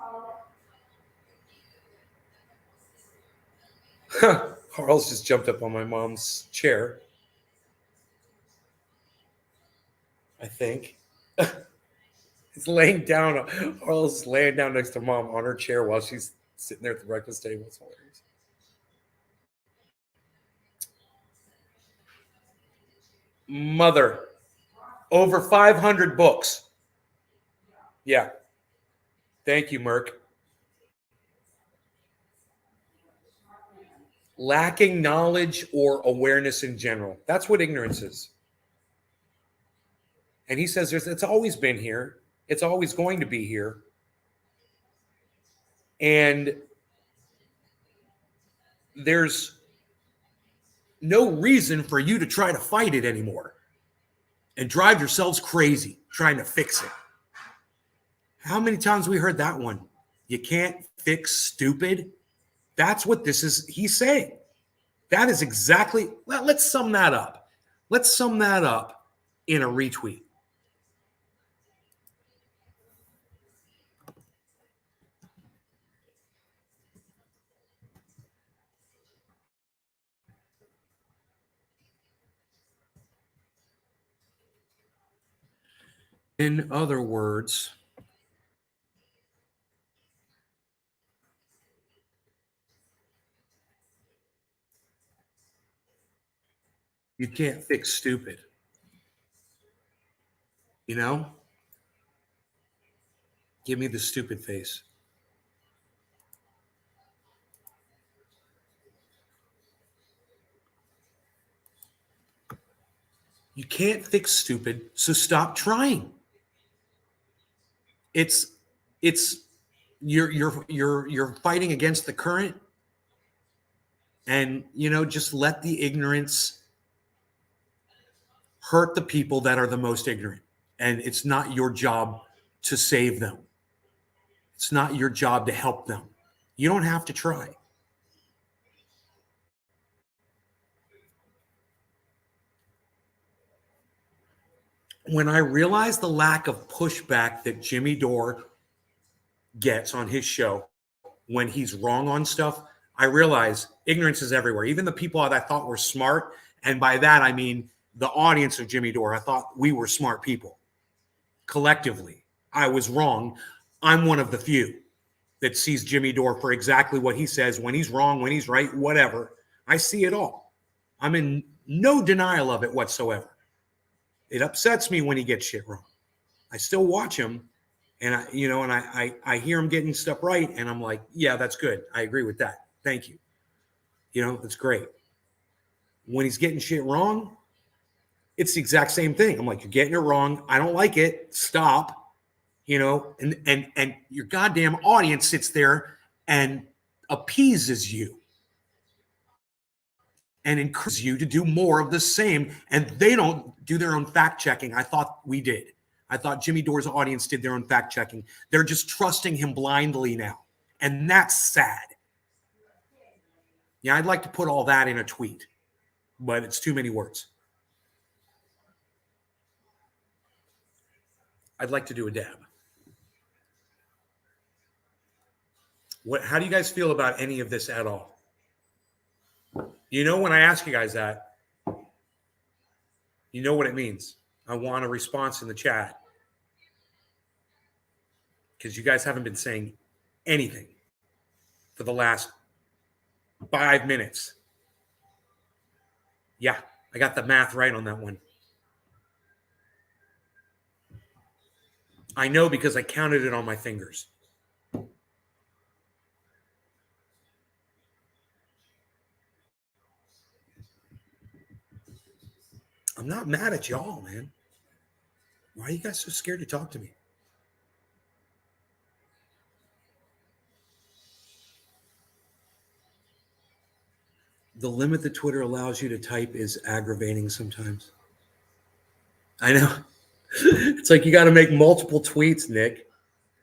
Carl's just jumped up on my mom's chair. I think. He's laying down. Carl's laying down next to mom on her chair while she's sitting there at the breakfast table. It's hilarious. Mother. Over 500 books. Yeah. Thank you, Merck. Lacking knowledge or awareness in general. That's what ignorance is. And he says it's always been here. It's always going to be here. And there's no reason for you to try to fight it anymore and drive yourselves crazy trying to fix it. How many times we heard that one? You can't fix stupid. That's what this is. He's saying. That is exactly. Well, let's sum that up. Let's sum that up in a retweet. In other words, you can't fix stupid. You know? Give me the stupid face. You can't fix stupid, so stop trying. It's you're fighting against the current, and just let the ignorance hurt the people that are the most ignorant, and it's not your job to save them. It's not your job to help them. You don't have to try. When I realized the lack of pushback that Jimmy Dore gets on his show when he's wrong on stuff, I realize ignorance is everywhere. Even the people that I thought were smart, and by that I mean the audience of Jimmy Dore, I thought we were smart people. Collectively, I was wrong. I'm one of the few that sees Jimmy Dore for exactly what he says, when he's wrong, when he's right, whatever. I see it all. I'm in no denial of it whatsoever. It upsets me when he gets shit wrong. I still watch him, and I hear him getting stuff right, and I'm like, yeah, that's good. I agree with that. Thank you. That's great. When he's getting shit wrong, it's the exact same thing. I'm like, you're getting it wrong. I don't like it. Stop. And your goddamn audience sits there and appeases you and encourages you to do more of the same. And they don't do their own fact checking. I thought we did. I thought Jimmy Dore's audience did their own fact checking. They're just trusting him blindly now. And that's sad. Yeah, I'd like to put all that in a tweet, but it's too many words. I'd like to do a dab. How do you guys feel about any of this at all? When I ask you guys that, you know what it means. I want a response in the chat, because you guys haven't been saying anything for the last 5 minutes. Yeah, I got the math right on that one. I know because I counted it on my fingers. I'm not mad at y'all, man. Why are you guys so scared to talk to me? The limit that Twitter allows you to type is aggravating sometimes. I know. It's like you got to make multiple tweets, Nick,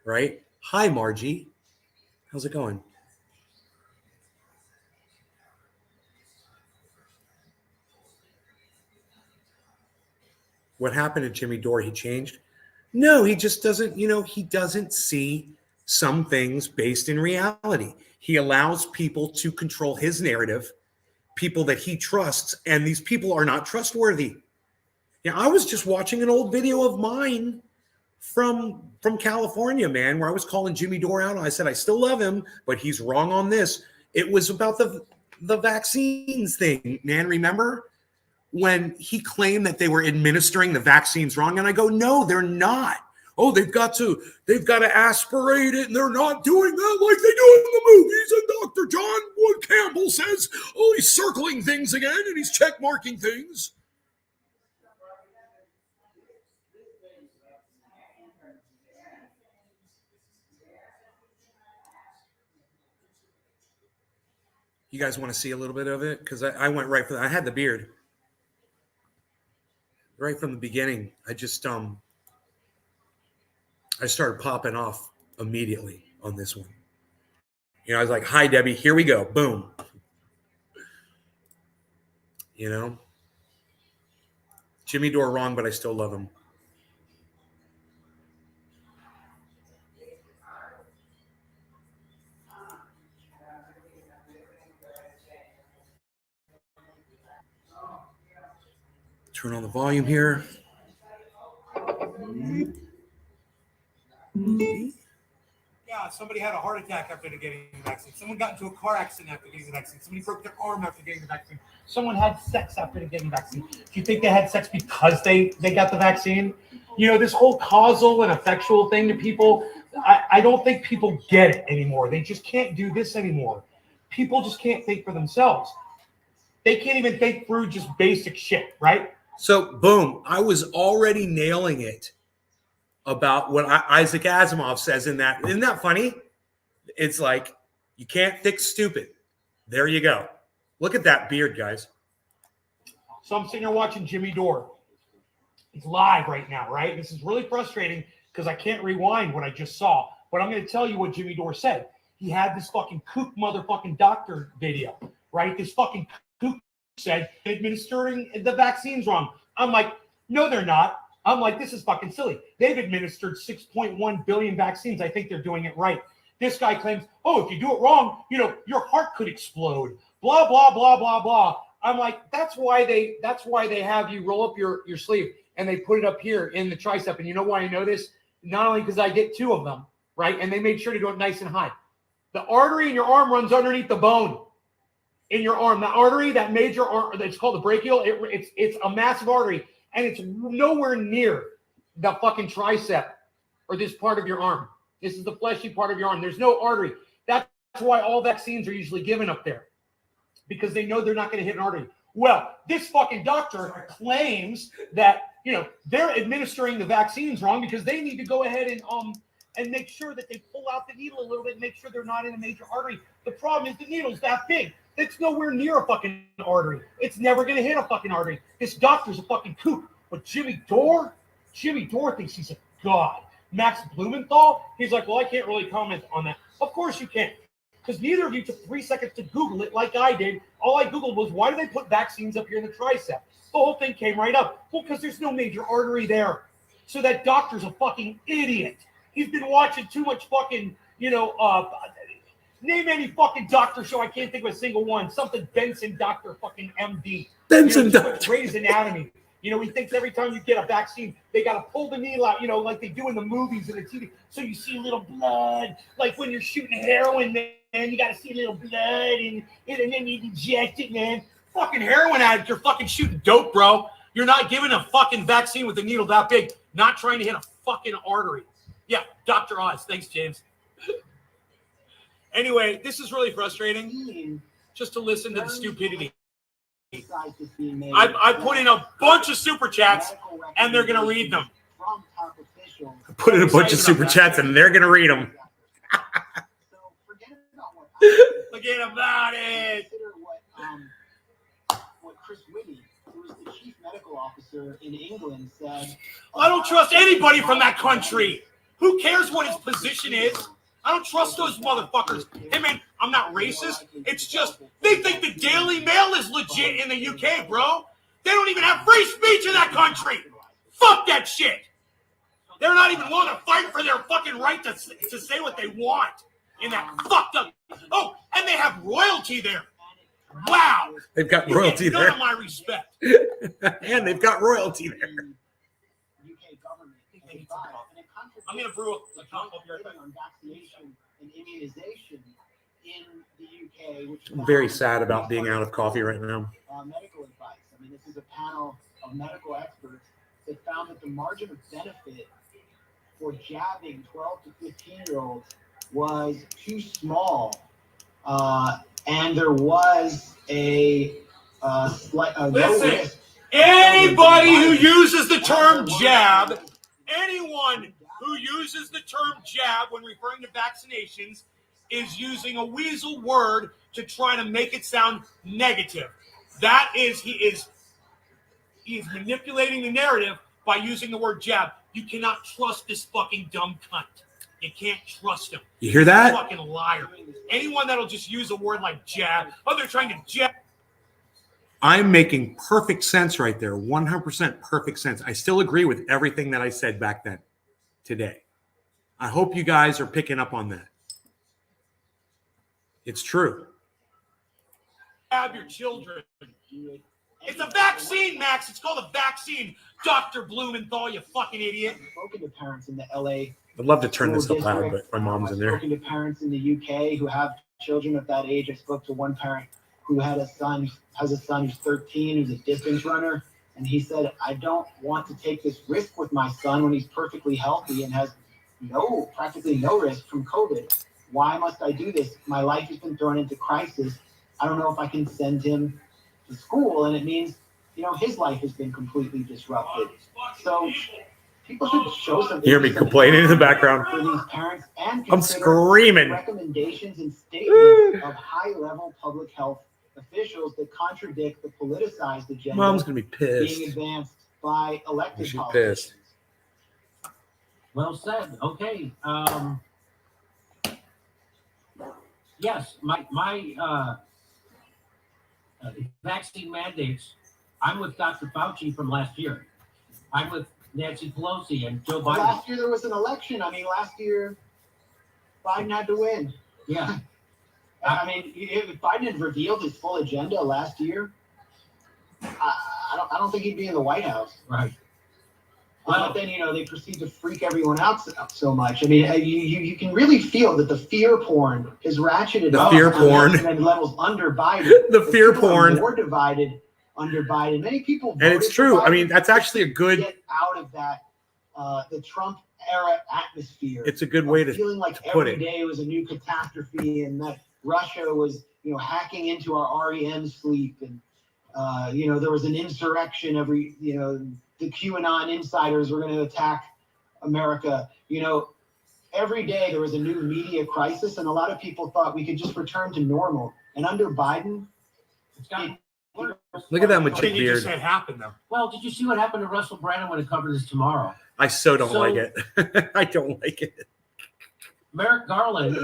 right? Hi, Margie. How's it going? What happened to Jimmy Dore? He changed? No, he just doesn't, he doesn't see some things based in reality. He allows people to control his narrative, people that he trusts, and these people are not trustworthy. I was just watching an old video of mine from California, man, where I was calling Jimmy Dore out. I said, I still love him, but he's wrong on this. It was about the vaccines thing, man. Remember when he claimed that they were administering the vaccines wrong? And I go, no, they're not. Oh, they've got to aspirate it, and they're not doing that like they do in the movies. And Dr. John Wood Campbell says, oh, he's circling things again, and he's check marking things. You guys want to see a little bit of it? Because I went right for that. I had the beard right from the beginning. I just I started popping off immediately on this one. I was like, "Hi, Debbie, here we go." Boom. Jimmy Dore wrong, but I still love him. Turn on the volume here. Yeah, somebody had a heart attack after getting the vaccine. Someone got into a car accident after getting the vaccine. Somebody broke their arm after getting the vaccine. Someone had sex after getting the vaccine. Do you think they had sex because they got the vaccine? This whole causal and effectual thing to people, I don't think people get it anymore. They just can't do this anymore. People just can't think for themselves. They can't even think through just basic shit, right? So, boom, I was already nailing it about what Isaac Asimov says in that. Isn't that funny? It's like, you can't fix stupid. There you go. Look at that beard, guys. So I'm sitting here watching Jimmy Dore. He's live right now, right? This is really frustrating because I can't rewind what I just saw. But I'm going to tell you what Jimmy Dore said. He had this fucking kook motherfucking doctor video, right? This fucking kook said administering the vaccines wrong. I'm like, no, they're not. I'm like, this is fucking silly. They've administered 6.1 billion vaccines. I think they're doing it right. This guy claims, oh, if you do it wrong, your heart could explode. Blah, blah, blah, blah, blah. I'm like, that's why they have you roll up your sleeve and they put it up here in the tricep. And you know why I know this? Not only because I get 2 of them, right? And they made sure to do it nice and high. The artery in your arm runs underneath the bone in your arm. The artery, that major artery, that's called the brachial, it's a massive artery. And it's nowhere near the fucking tricep or this part of your arm. This is the fleshy part of your arm. There's no artery. That's why all vaccines are usually given up there, because they know they're not going to hit an artery. Well, this fucking doctor claims that, they're administering the vaccines wrong because they need to go ahead and make sure that they pull out the needle a little bit and make sure they're not in a major artery. The problem is the needle's that big. It's nowhere near a fucking artery. It's never going to hit a fucking artery. This doctor's a fucking kook. But Jimmy Dore thinks he's a god. Max Blumenthal, he's like, well, I can't really comment on that. Of course you can't, because neither of you took 3 seconds to Google it like I did. All I Googled was, why do they put vaccines up here in the tricep? The whole thing came right up. Well, because there's no major artery there. So that doctor's a fucking idiot. He's been watching too much fucking, name any fucking doctor show. I can't think of a single one. Something Benson Doctor fucking MD. Benson Doctor. Grey's Anatomy. He thinks every time you get a vaccine, they got to pull the needle out, like they do in the movies and the TV. So you see little blood, like when you're shooting heroin, man, you got to see a little blood and then you inject it, man. Fucking heroin addict, you're fucking shooting dope, bro. You're not giving a fucking vaccine with a needle that big, not trying to hit a fucking artery. Yeah, Dr. Oz. Thanks, James. Anyway, this is really frustrating just to listen to the stupidity. I put in a bunch of super chats and they're going to read them. Put in a bunch of super chats and they're going to read them. Forget about it. What Chris Whitty, who is the chief medical officer in England, said. I don't trust anybody from that country. Who cares what his position is? I don't trust those motherfuckers. Hey, man, I'm not racist. It's just they think the Daily Mail is legit in the UK, bro. They don't even have free speech in that country. Fuck that shit. They're not even willing to fight for their fucking right to say what they want in that fucked up. Oh, and they have royalty there. Wow. They've got royalty there. None of my respect. And they've got royalty there. UK government. I'm going to brew a on vaccination and immunization in the UK, which I'm very sad about being out of coffee right now. Medical advice. I mean, this is a panel of medical experts that found that the margin of benefit for jabbing 12 to 15-year-olds was too small, and there was a slight low risk. Anybody who uses the term jab, anyone who uses the term jab when referring to vaccinations is using a weasel word to try to make it sound negative. That is, he is manipulating the narrative by using the word jab. You cannot trust this fucking dumb cunt. You can't trust him. You hear He's a that? fucking liar. Anyone that'll just use a word like jab, oh, they're trying to jab. I'm making perfect sense right there. 100% perfect sense. I still agree with everything that I said back then today. I hope you guys are picking up on that. It's true. Jab your children. It's a vaccine, Max. It's called a vaccine. Dr. Blumenthal, you fucking idiot. I've spoken to parents in the LA. I'd love to turn this up loud, but my mom's in I've there. spoken to parents in the UK who have children of that age. I spoke to one parent who has a son who's 13, who's a distance runner, and he said, I don't want to take this risk with my son when he's perfectly healthy and has practically no risk from COVID. Why must I do this? My life has been thrown into crisis. I don't know if I can send him to school, and it means, his life has been completely disrupted. So people should show something. Hear me complaining in the background. For these parents and I'm screaming. Recommendations and statements of high-level public health officials that contradict the politicized agenda Mom's gonna be pissed. being advanced by elected She's politicians. pissed. Well said. Okay. Yes, my vaccine mandates. I'm with Dr. Fauci from last year. I'm with Nancy Pelosi and Joe Biden. Last year there was an election. Last year Biden had to win. Yeah. If Biden had revealed his full agenda last year, I don't think he'd be in the White House. Right. But then, they proceed to freak everyone out so much. You can really feel that the fear porn is ratcheted The up fear porn. and levels under Biden. The fear people are porn. more divided under Biden. Many people And it's voted for true. Biden That's actually a to good, get out of that the Trump era atmosphere. it's a good way to Feeling like put every it. day was a new catastrophe, and that Russia was, hacking into our REM sleep, and there was an insurrection every, the QAnon insiders were going to attack America. Every day there was a new media crisis, and a lot of people thought we could just return to normal. And under Biden, It's gotten worse. Look at that I magic think you just beard. said happened, though. Well, did you see what happened to Russell Brand? I'm going to cover this tomorrow. I so don't So- like it. I don't like it. Merrick Garland.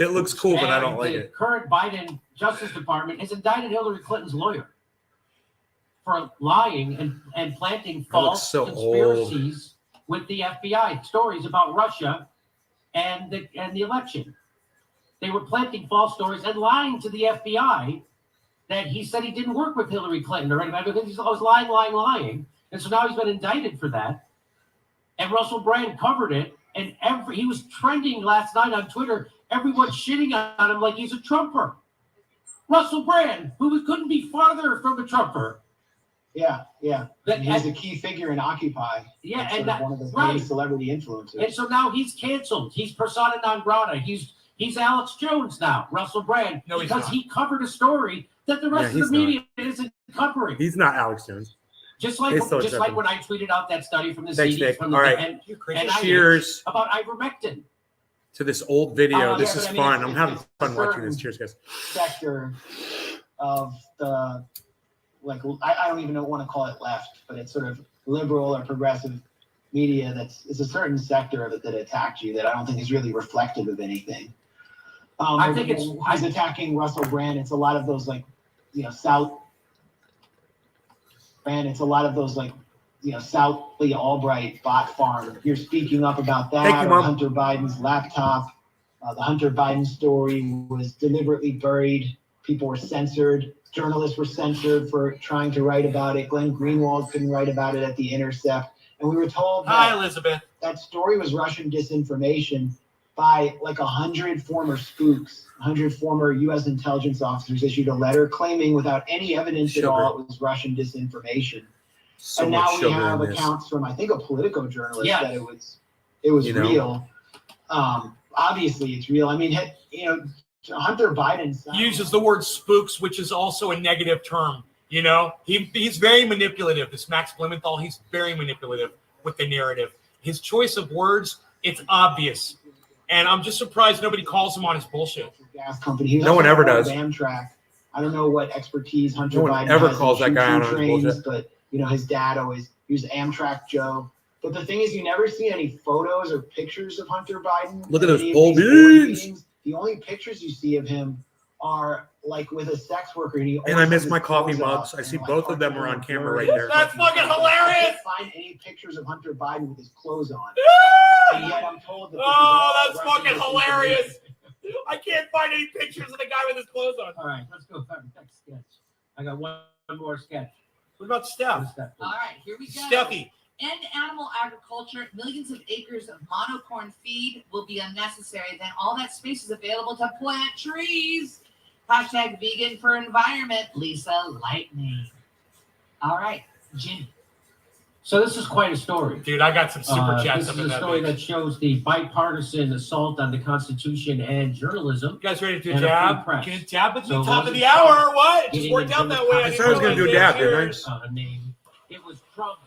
It looks cool, but I and don't like the it. current Biden Justice Department has indicted Hillary Clinton's lawyer for lying and planting That looks false so conspiracies with the FBI, stories about Russia and the election. They were planting false stories and lying to the FBI that he said he didn't work with Hillary Clinton or anybody, because he was lying. And so now he's been indicted for that. And Russell Brand covered it. And he was trending last night on Twitter, everyone shitting on him like he's a Trumper. Russell Brand, who couldn't be farther from a Trumper. yeah. That- He's a key figure in Occupy. Yeah, He's and sort of one of the right. greatest celebrity influencers. And so now he's canceled. He's persona non grata. He's Alex Jones now, Russell Brand, No, he's because not. he covered a story that the rest Yeah, of the he's media isn't covering. He's not Alex Jones. Just like He's so accepted. when I tweeted out that study from the Thanks, CDs Nick. from the All right. and You crazy. And I- Cheers about ivermectin. to this old video. Oh, This yeah, is but fun. I'm it's having fun watching certain- this. Cheers, guys. Sector of the, I don't even want to call it left, but it's sort of liberal or progressive media it's a certain sector of it that attacked you that I don't think is really reflective of anything. I think it's- he's attacking Russell Brand. It's a lot of those South Brand. It's a lot of those South Lee Albright bot farm. You're speaking up about that. Thank you, or Mom. Hunter Biden's laptop. The Hunter Biden story was deliberately buried. People were censored. Journalists were censored for trying to write about it. Glenn Greenwald couldn't write about it at The Intercept. And we were told Hi, that Elizabeth. that story was Russian disinformation by 100 former spooks. 100 former U.S. intelligence officers issued a letter claiming without any evidence at all it was Russian disinformation. So And much now we sugar have in this. accounts from, I think, a Politico journalist Yes. that it was You know? real. Obviously, it's real. Hunter Biden Uses the word spooks, which is also a negative term. He's very manipulative. This Max Blumenthal, he's very manipulative with the narrative. His choice of words, it's obvious. And I'm just surprised nobody calls him on his bullshit. gas company. He was No one also ever part of does. Amtrak. I don't know what expertise Hunter No one Biden ever has calls in that guy choo-choo out on his trains, bullshit. but his dad he was Amtrak Joe. But the thing is, you never see any photos or pictures of Hunter Biden. Look at at those any of bull these board beans. meetings. The only pictures you see of him are like with a sex worker. And, And I miss my coffee mugs. I see both of them are on camera right there. That's fucking hilarious. I can't find any pictures of Hunter Biden with his clothes on. And yet I'm told that this is Oh, all that's Russian fucking disinformation. hilarious. I can't find any pictures of the guy with his clothes on. All right, let's go back to next sketch. I got one more sketch. What about Steph? What's that? All right, here we go. Steffi. End animal agriculture. Millions of acres of monocorn feed will be unnecessary. Then all that space is available to plant trees. Hashtag vegan for environment. Lisa Lightning. All right, Jimmy. So this is quite a story. Dude, I got some super chats This up is in a that story bitch. that shows the bipartisan assault on the Constitution and journalism. You guys ready to And a jab? free press. Can you jab at the So top of wasn't the hour or what? It just getting worked out into that the way. I said I was gonna do a dab, didn't I? Name. It was Trump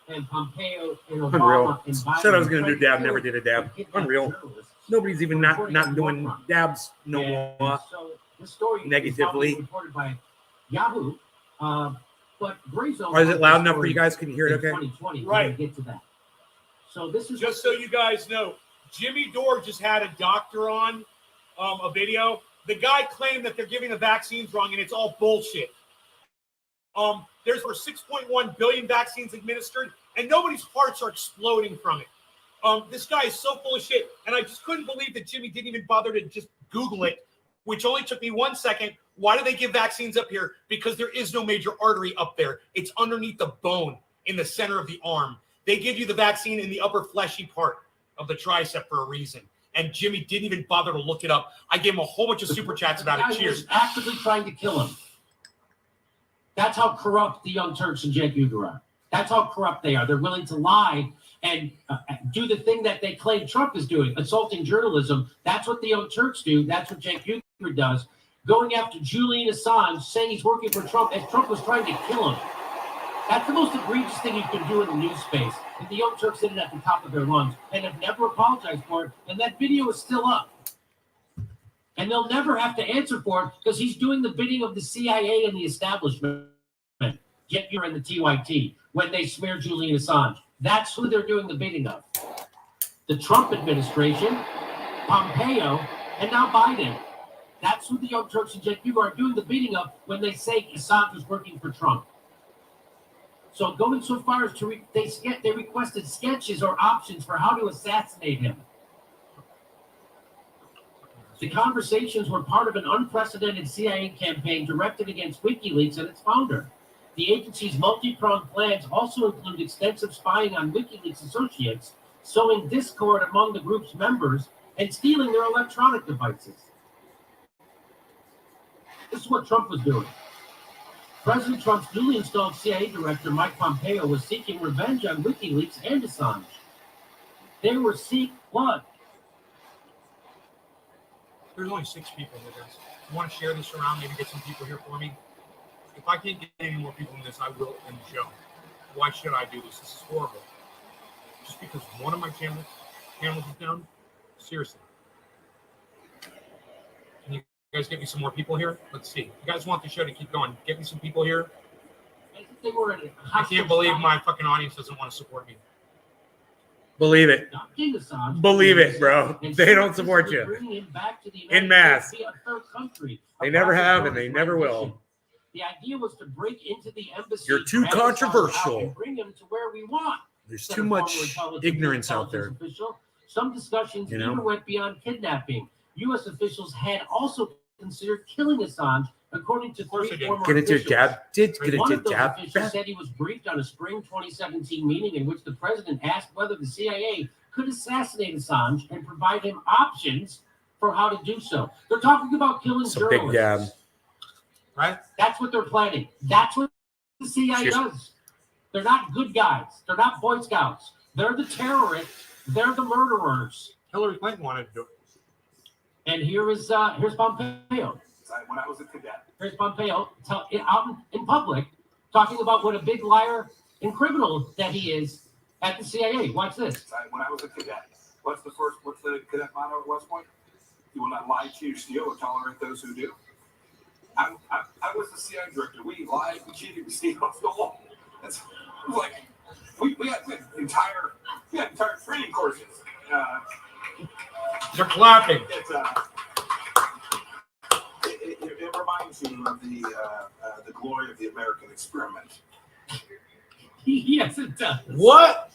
and Pompeo and Obama Unreal. and Biden. Said I was going to do trying dab, never did a dab. kidnap Unreal. journalists. Nobody's even not doing dabs no And more. so this story Negatively. is reported by Yahoo, but Brazo. Or is it loud enough for you guys? Can you hear it okay? 2020. We're Right. gonna get to that. So this is Just so you guys know, Jimmy Dore just had a doctor on a video. The guy claimed that they're giving the vaccines wrong, and it's all bullshit. There's over 6.1 billion vaccines administered, and nobody's hearts are exploding from it. This guy is so full of shit, and I just couldn't believe that Jimmy didn't even bother to just Google it, which only took me 1 second. Why do they give vaccines up here? Because there is no major artery up there. It's underneath the bone in the center of the arm. They give you the vaccine in the upper fleshy part of the tricep for a reason. And Jimmy didn't even bother to look it up. I gave him a whole bunch of super chats about guy it. Cheers. was actively trying to kill him. That's how corrupt the Young Turks and Cenk Uygur are. That's how corrupt they are. They're willing to lie and do the thing that they claim Trump is doing, assaulting journalism. That's what the Young Turks do. That's what Cenk Uygur does. Going after Julian Assange, saying he's working for Trump, as Trump was trying to kill him. That's the most egregious thing you can do in the news space. And the Young Turks did it at the top of their lungs and have never apologized for it. And that video is still up. And they'll never have to answer for it because he's doing the bidding of the CIA and the establishment. Get you in the TYT when they smear Julian Assange. That's who they're doing the bidding of. The Trump administration, Pompeo, and now Biden. That's who the Young Turks and Cenk Uygur are doing the bidding of when they say Assange was working for Trump. So going so far as to they requested sketches or options for how to assassinate him. The conversations were part of an unprecedented CIA campaign directed against WikiLeaks and its founder. The agency's multi-pronged plans also include extensive spying on WikiLeaks associates, sowing discord among the group's members, and stealing their electronic devices. This is what Trump was doing. President Trump's newly installed CIA director, Mike Pompeo, was seeking revenge on WikiLeaks and Assange. They were seek blood. There's only 6 people in this. You want to share this around, maybe get some people here for me? If I can't get any more people in this, I will end the show. Why should I do this? This is horrible. Just because one of my channels is down? Seriously. Can you guys get me some more people here? Let's see. You guys want the show to keep going. Get me some people here. I can't believe my fucking audience doesn't want to support me. Believe it. Believe it, bro. They don't support you. In mass. They never have and they never will. The idea was to break into the embassy. You're too controversial. And bring him to where we want. There's too much ignorance out there. Some discussions You know? even went beyond kidnapping. U.S. officials had also considered killing Assange, according to course 3 they did. former Get into officials. jab. Get One into of those jab. officials said he was briefed on a spring 2017 meeting in which the president asked whether the CIA could assassinate Assange and provide him options for how to do so. They're talking about killing It's a big journalists. jab. Right? That's what they're planning. That's what the CIA Cheers. does. They're not good guys. They're not Boy Scouts. They're the terrorists. They're the murderers. Hillary Clinton wanted to do it. And here's Pompeo. When I was a cadet. Here's Pompeo out in public talking about what a big liar and criminal that he is at the CIA. Watch this. When I was a cadet. What's the cadet motto at West Point? You will not lie, cheat, or steal, or tolerate those who do. I was the CIA director. We lied, we cheated, we stole. That's like We had entire training courses. They're clapping. It reminds you of the glory of the American experiment. Yes, it does. What?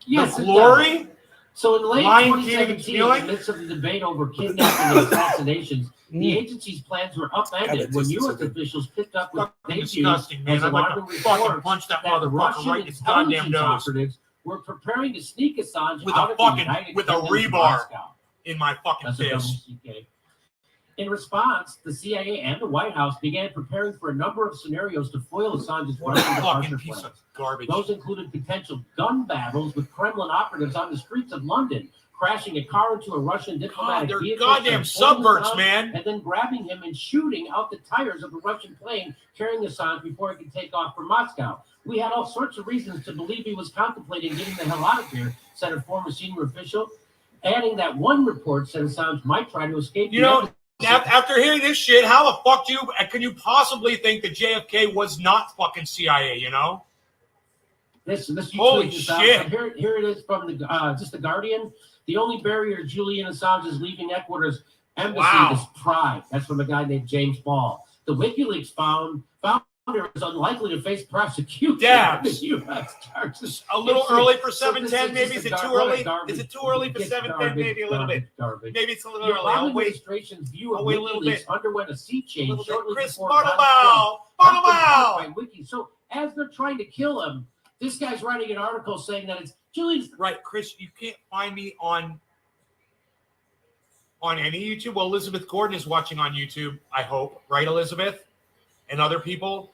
Yes, The it glory? does. So in late Lion King 2017, in stealing? the midst of the debate over kidnapping and assassinations, the agency's plans were upended when U.S. officials picked up with Fucking they viewed disgusting, man. as I'd like to alarming fucking reports punch that that motherfucker Russian right in his goddamn intelligence nose operatives were preparing to sneak Assange with out a of the fucking United with a Kingdom to rebar Moscow. in my fucking That's a double fist. CK. In response, the CIA and the White House began preparing for a number of scenarios to foil Assange's What a Russian fucking departure piece plans. of garbage. Those included potential gun battles with Kremlin operatives on the streets of London, crashing a car into a Russian God, diplomatic they're vehicle, goddamn transporting subverts, Assange, man. and then grabbing him and shooting out the tires of a Russian plane carrying Assange before he could take off for Moscow. We had all sorts of reasons to believe he was contemplating getting the hell out of here, said a former senior official, adding that one report said Assange might try to escape. You know, after hearing this shit, how the fuck can you possibly think that JFK was not fucking CIA, you know? This you Holy tweet this shit. out. Here it is from the just the Guardian. The only barrier Julian Assange's leaving Ecuador's embassy is pride. That's from a guy named James Ball. The WikiLeaks founder is unlikely to face prosecution. Dabs. The U.S. charges. A little early for So 710, maybe. Is it too early? Is it too early for 710? Maybe a little bit. Garbage. Maybe it's a little The early. Obama I'll wait. administration's view of I'll wait a little WikiLeaks bit. underwent a sea change shortly Chris before Donald Trump Bartleby. by Wiki. So as they're trying to kill him, this guy's writing an article saying that it's Julian's. Right, Chris, you can't find me on any YouTube. Well, Elizabeth Gordon is watching on YouTube, I hope. Right, Elizabeth? And other people.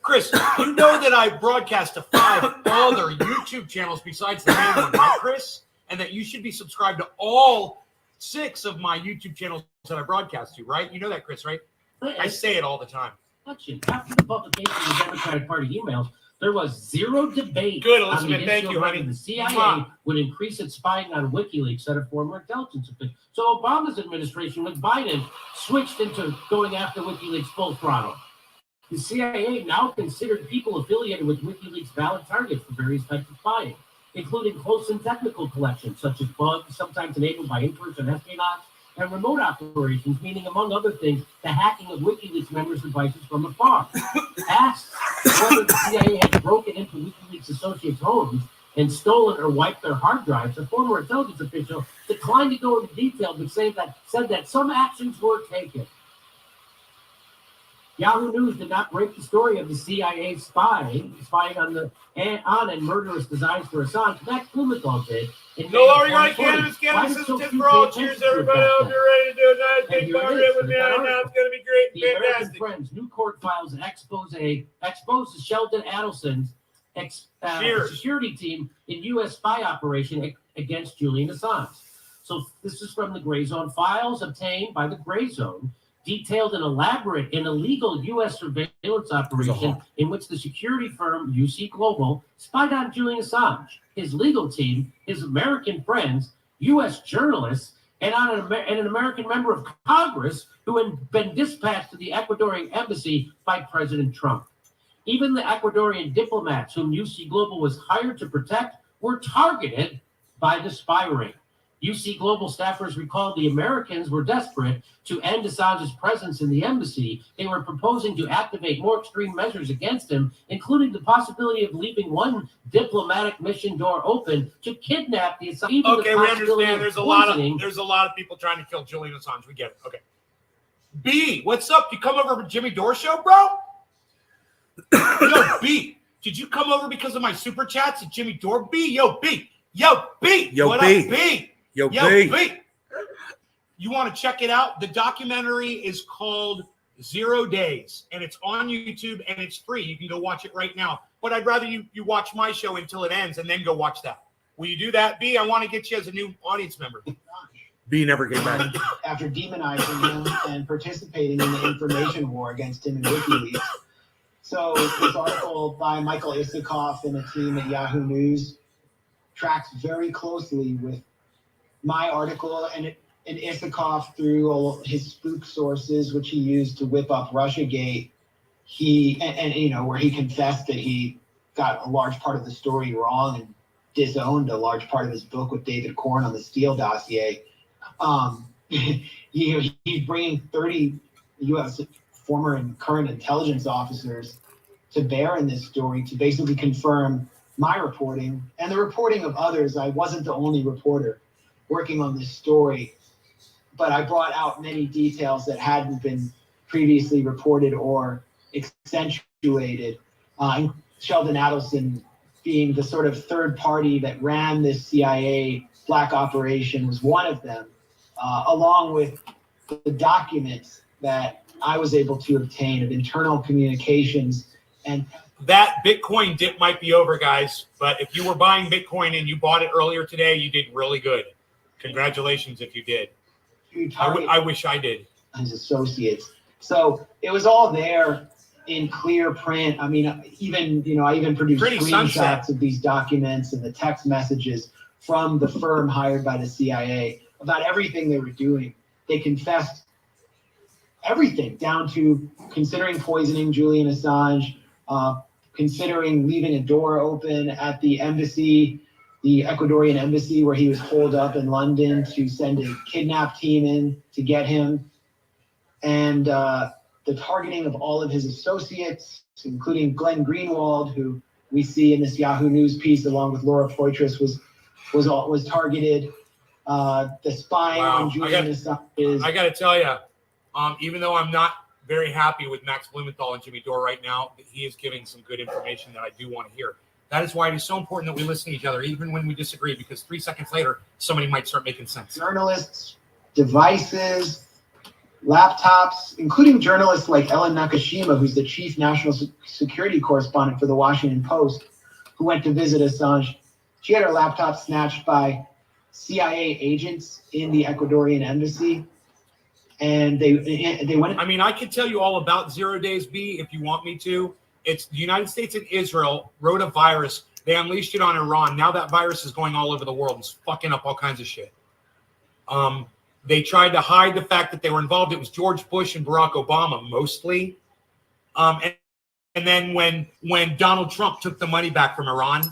Chris, you know that I broadcast to 5 other YouTube channels besides the main one, right, Chris? And that you should be subscribed to all 6 of my YouTube channels that I broadcast to, right? You know that, Chris, right? I say it all the time. After the publication of the Democratic Party emails, there was zero debate Good, on the Elizabeth. Thank issue you, of whether honey. the CIA Mwah. would increase its spying on WikiLeaks, said a former intelligence official. So Obama's administration with Biden switched into going after WikiLeaks full throttle. The CIA now considered people affiliated with WikiLeaks valid targets for various types of spying, including close and technical collections, such as bugs, sometimes enabled by in-person espionage, and remote operations, meaning, among other things, the hacking of WikiLeaks members' devices from afar. Asked whether the CIA had broken into WikiLeaks associates' homes and stolen or wiped their hard drives, a former intelligence official declined to go into detail, but said that some actions were taken. Yahoo News did not break the story of the CIA spying on and murderous designs for Assange. Max Blumenthal did. No longer going cannabis systems for all. Cheers, everybody. I hope you're ready to do another thing. Margaret with me right now. It's going to be great. The American Fantastic. Friends new court files expose the Sheldon Adelson's security team in U.S. spy operation against Julian Assange. So this is from the Gray Zone files obtained by the Gray Zone, detailed an elaborate and illegal U.S. surveillance operation in which the security firm UC Global spied on Julian Assange, his legal team, his American friends, U.S. journalists, and an American member of Congress who had been dispatched to the Ecuadorian embassy by President Trump. Even the Ecuadorian diplomats whom UC Global was hired to protect were targeted by the spy ring. UC Global staffers recalled the Americans were desperate to end Assange's presence in the embassy. They were proposing to activate more extreme measures against him, including the possibility of leaving one diplomatic mission door open to kidnap the Assange. Okay, we understand. There's a lot of people trying to kill Julian Assange. We get it. Okay. B, what's up? You come over to Jimmy Dore show, bro? Yo, B, did you come over because of my super chats at Jimmy Dore? B, yo, B. Yo, B. Yo, what B. up, B? Yo, B. You want to check it out? The documentary is called 0 Days, and it's on YouTube, and it's free. You can go watch it right now. But I'd rather you watch my show until it ends and then go watch that. Will you do that, B? I want to get you as a new audience member. B never came back. After demonizing him and participating in the information war against him in WikiLeaks. So this article by Michael Isikoff and a team at Yahoo News tracks very closely with my article, and Isikoff, through all his spook sources, which he used to whip up Russiagate, where he confessed that he got a large part of the story wrong and disowned a large part of his book with David Korn on the Steele dossier. He's bringing 30 U.S. former and current intelligence officers to bear in this story to basically confirm my reporting and the reporting of others. I wasn't the only reporter working on this story, but I brought out many details that hadn't been previously reported or accentuated. Sheldon Adelson, being the sort of third party that ran this CIA black operation, was one of them, along with the documents that I was able to obtain of internal communications. And that Bitcoin dip might be over, guys. But if you were buying Bitcoin and you bought it earlier today, you did really good. Congratulations if you did. I wish I did. His associates. So it was all there in clear print. I mean, I even produced screenshots of these documents and the text messages from the firm hired by the CIA about everything they were doing. They confessed everything, down to considering poisoning Julian Assange, considering leaving a door open at the embassy, the Ecuadorian embassy, where he was holed up in London, to send a kidnap team in to get him, and the targeting of all of his associates, including Glenn Greenwald, who we see in this Yahoo News piece along with Laura Poitras was targeted. The spying on Julian Assange. I got to tell you, even though I'm not very happy with Max Blumenthal and Jimmy Dore right now, he is giving some good information that I do want to hear. That is why it is so important that we listen to each other, even when we disagree, because 3 seconds later, somebody might start making sense. Journalists, devices, laptops, including journalists like Ellen Nakashima, who's the chief national security correspondent for the Washington Post, who went to visit Assange. She had her laptop snatched by CIA agents in the Ecuadorian embassy. And they went. I mean, I could tell you all about 0 Days B if you want me to. It's the United States and Israel wrote a virus. They unleashed it on Iran. Now that virus is going all over the world and it's fucking up all kinds of shit. They tried to hide the fact that they were involved. It was George Bush and Barack Obama mostly. And then when Donald Trump took the money back from Iran,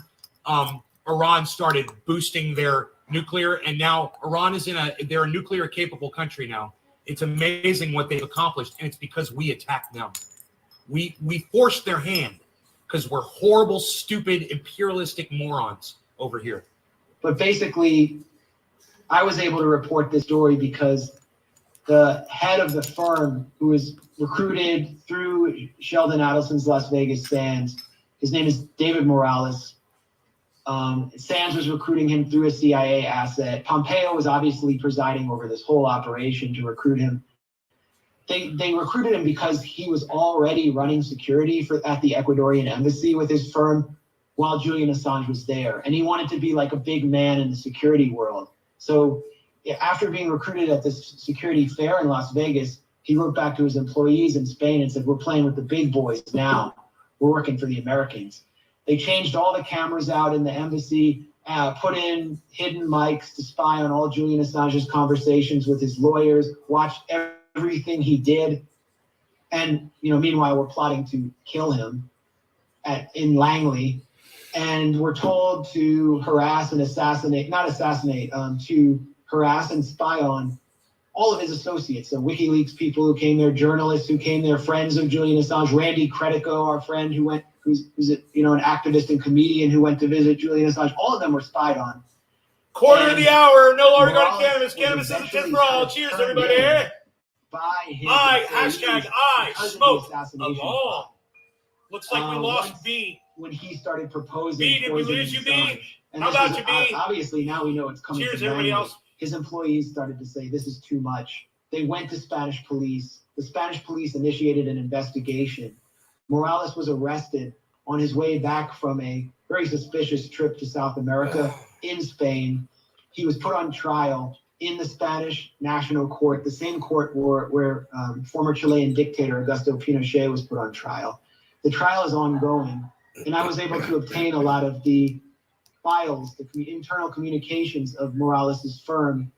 Iran started boosting their nuclear, and now Iran is they're a nuclear capable country now. It's amazing what they've accomplished, and it's because we attacked them. We forced their hand because we're horrible, stupid, imperialistic morons over here. But basically, I was able to report this story because the head of the firm, who was recruited through Sheldon Adelson's Las Vegas Sands, his name is David Morales. Sands was recruiting him through a CIA asset. Pompeo was obviously presiding over this whole operation to recruit him. They recruited him because he was already running security at the Ecuadorian embassy with his firm while Julian Assange was there. And he wanted to be like a big man in the security world. So after being recruited at this security fair in Las Vegas, he wrote back to his employees in Spain and said, "We're playing with the big boys now. We're working for the Americans." They changed all the cameras out in the embassy, put in hidden mics to spy on all Julian Assange's conversations with his lawyers, watched everything he did. And, meanwhile, we're plotting to kill him in Langley. And we're told to harass and to harass and spy on all of his associates. So WikiLeaks people who came there, journalists who came there, friends of Julian Assange, Randy Credico, our friend who's an activist and comedian who went to visit Julian Assange. All of them were spied on. Quarter of the hour, no longer going to cannabis. Cannabis is a tip for all. Cheers, everybody. Hashtag I smoke a law. Looks like we lost B. When he started proposing. B, did we lose you, B? How about you, B? Obviously, now we know it's coming. Cheers, everybody else. His employees started to say, this is too much. They went to Spanish police. The Spanish police initiated an investigation. Morales was arrested on his way back from a very suspicious trip to South America in Spain. He was put on trial in the Spanish National Court, the same court where former Chilean dictator Augusto Pinochet was put on trial. The trial is ongoing, and I was able to obtain a lot of the files, the internal communications of Morales' firm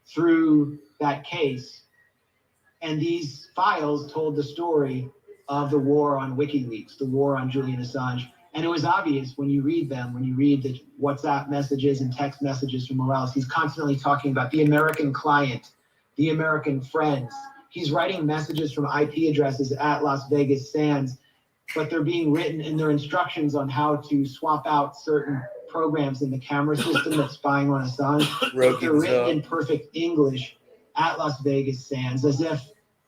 through that case. And these files told the story of the war on WikiLeaks, the war on Julian Assange. And it was obvious when you read them, when you read the WhatsApp messages and text messages from Morales, he's constantly talking about the American client, the American friends. He's writing messages from IP addresses at Las Vegas Sands, but they're being written in their instructions on how to swap out certain programs in the camera system that's spying on Assange. They're written in perfect English at Las Vegas Sands, as if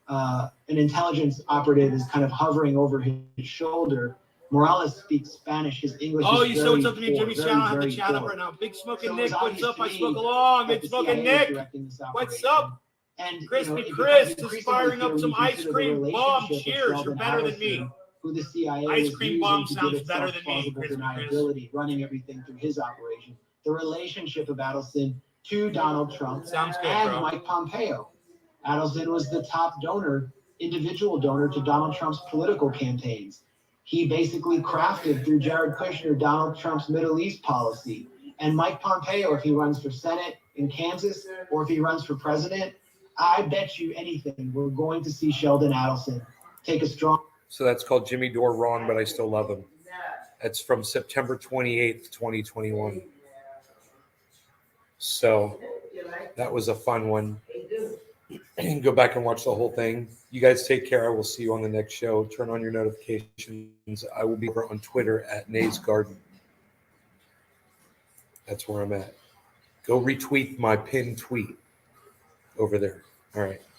an intelligence operative is kind of hovering over his shoulder. Morales speaks Spanish. His English Oh, is you very said what's up to me, poor, Jimmy? very, Shout out, have the very chat up poor. right now. Big Smoking So it Nick, was what's obvious up? to I me smoke along. that Big the Smoking CIA Nick. was directing this What's operation. up? And Crispy it Chris becomes is increasingly firing clear up when some you ice consider the cream bomb. relationship of Cheers, you're Sheldon better than Adelson, me. who the CIA Ice was cream using bomb to give sounds itself better than me, plausible Crispy Chris. deniability, running everything through his operation. The relationship of Adelson to Donald Trump Sounds good, and bro. Mike Pompeo. Adelson was the top donor, individual donor to Donald Trump's political campaigns. He basically crafted through Jared Kushner Donald Trump's Middle East policy. And Mike Pompeo, if he runs for Senate in Kansas or if he runs for president, I bet you anything we're going to see Sheldon Adelson take a strong. So that's called Jimmy Dore Wrong, but I still love him. That's from September 28th, 2021. So that was a fun one. And go back and watch the whole thing. You guys take care. I will see you on the next show. Turn on your notifications. I will be over on Twitter at Nays Garden. That's where I'm at. Go retweet my pinned tweet over there. All right.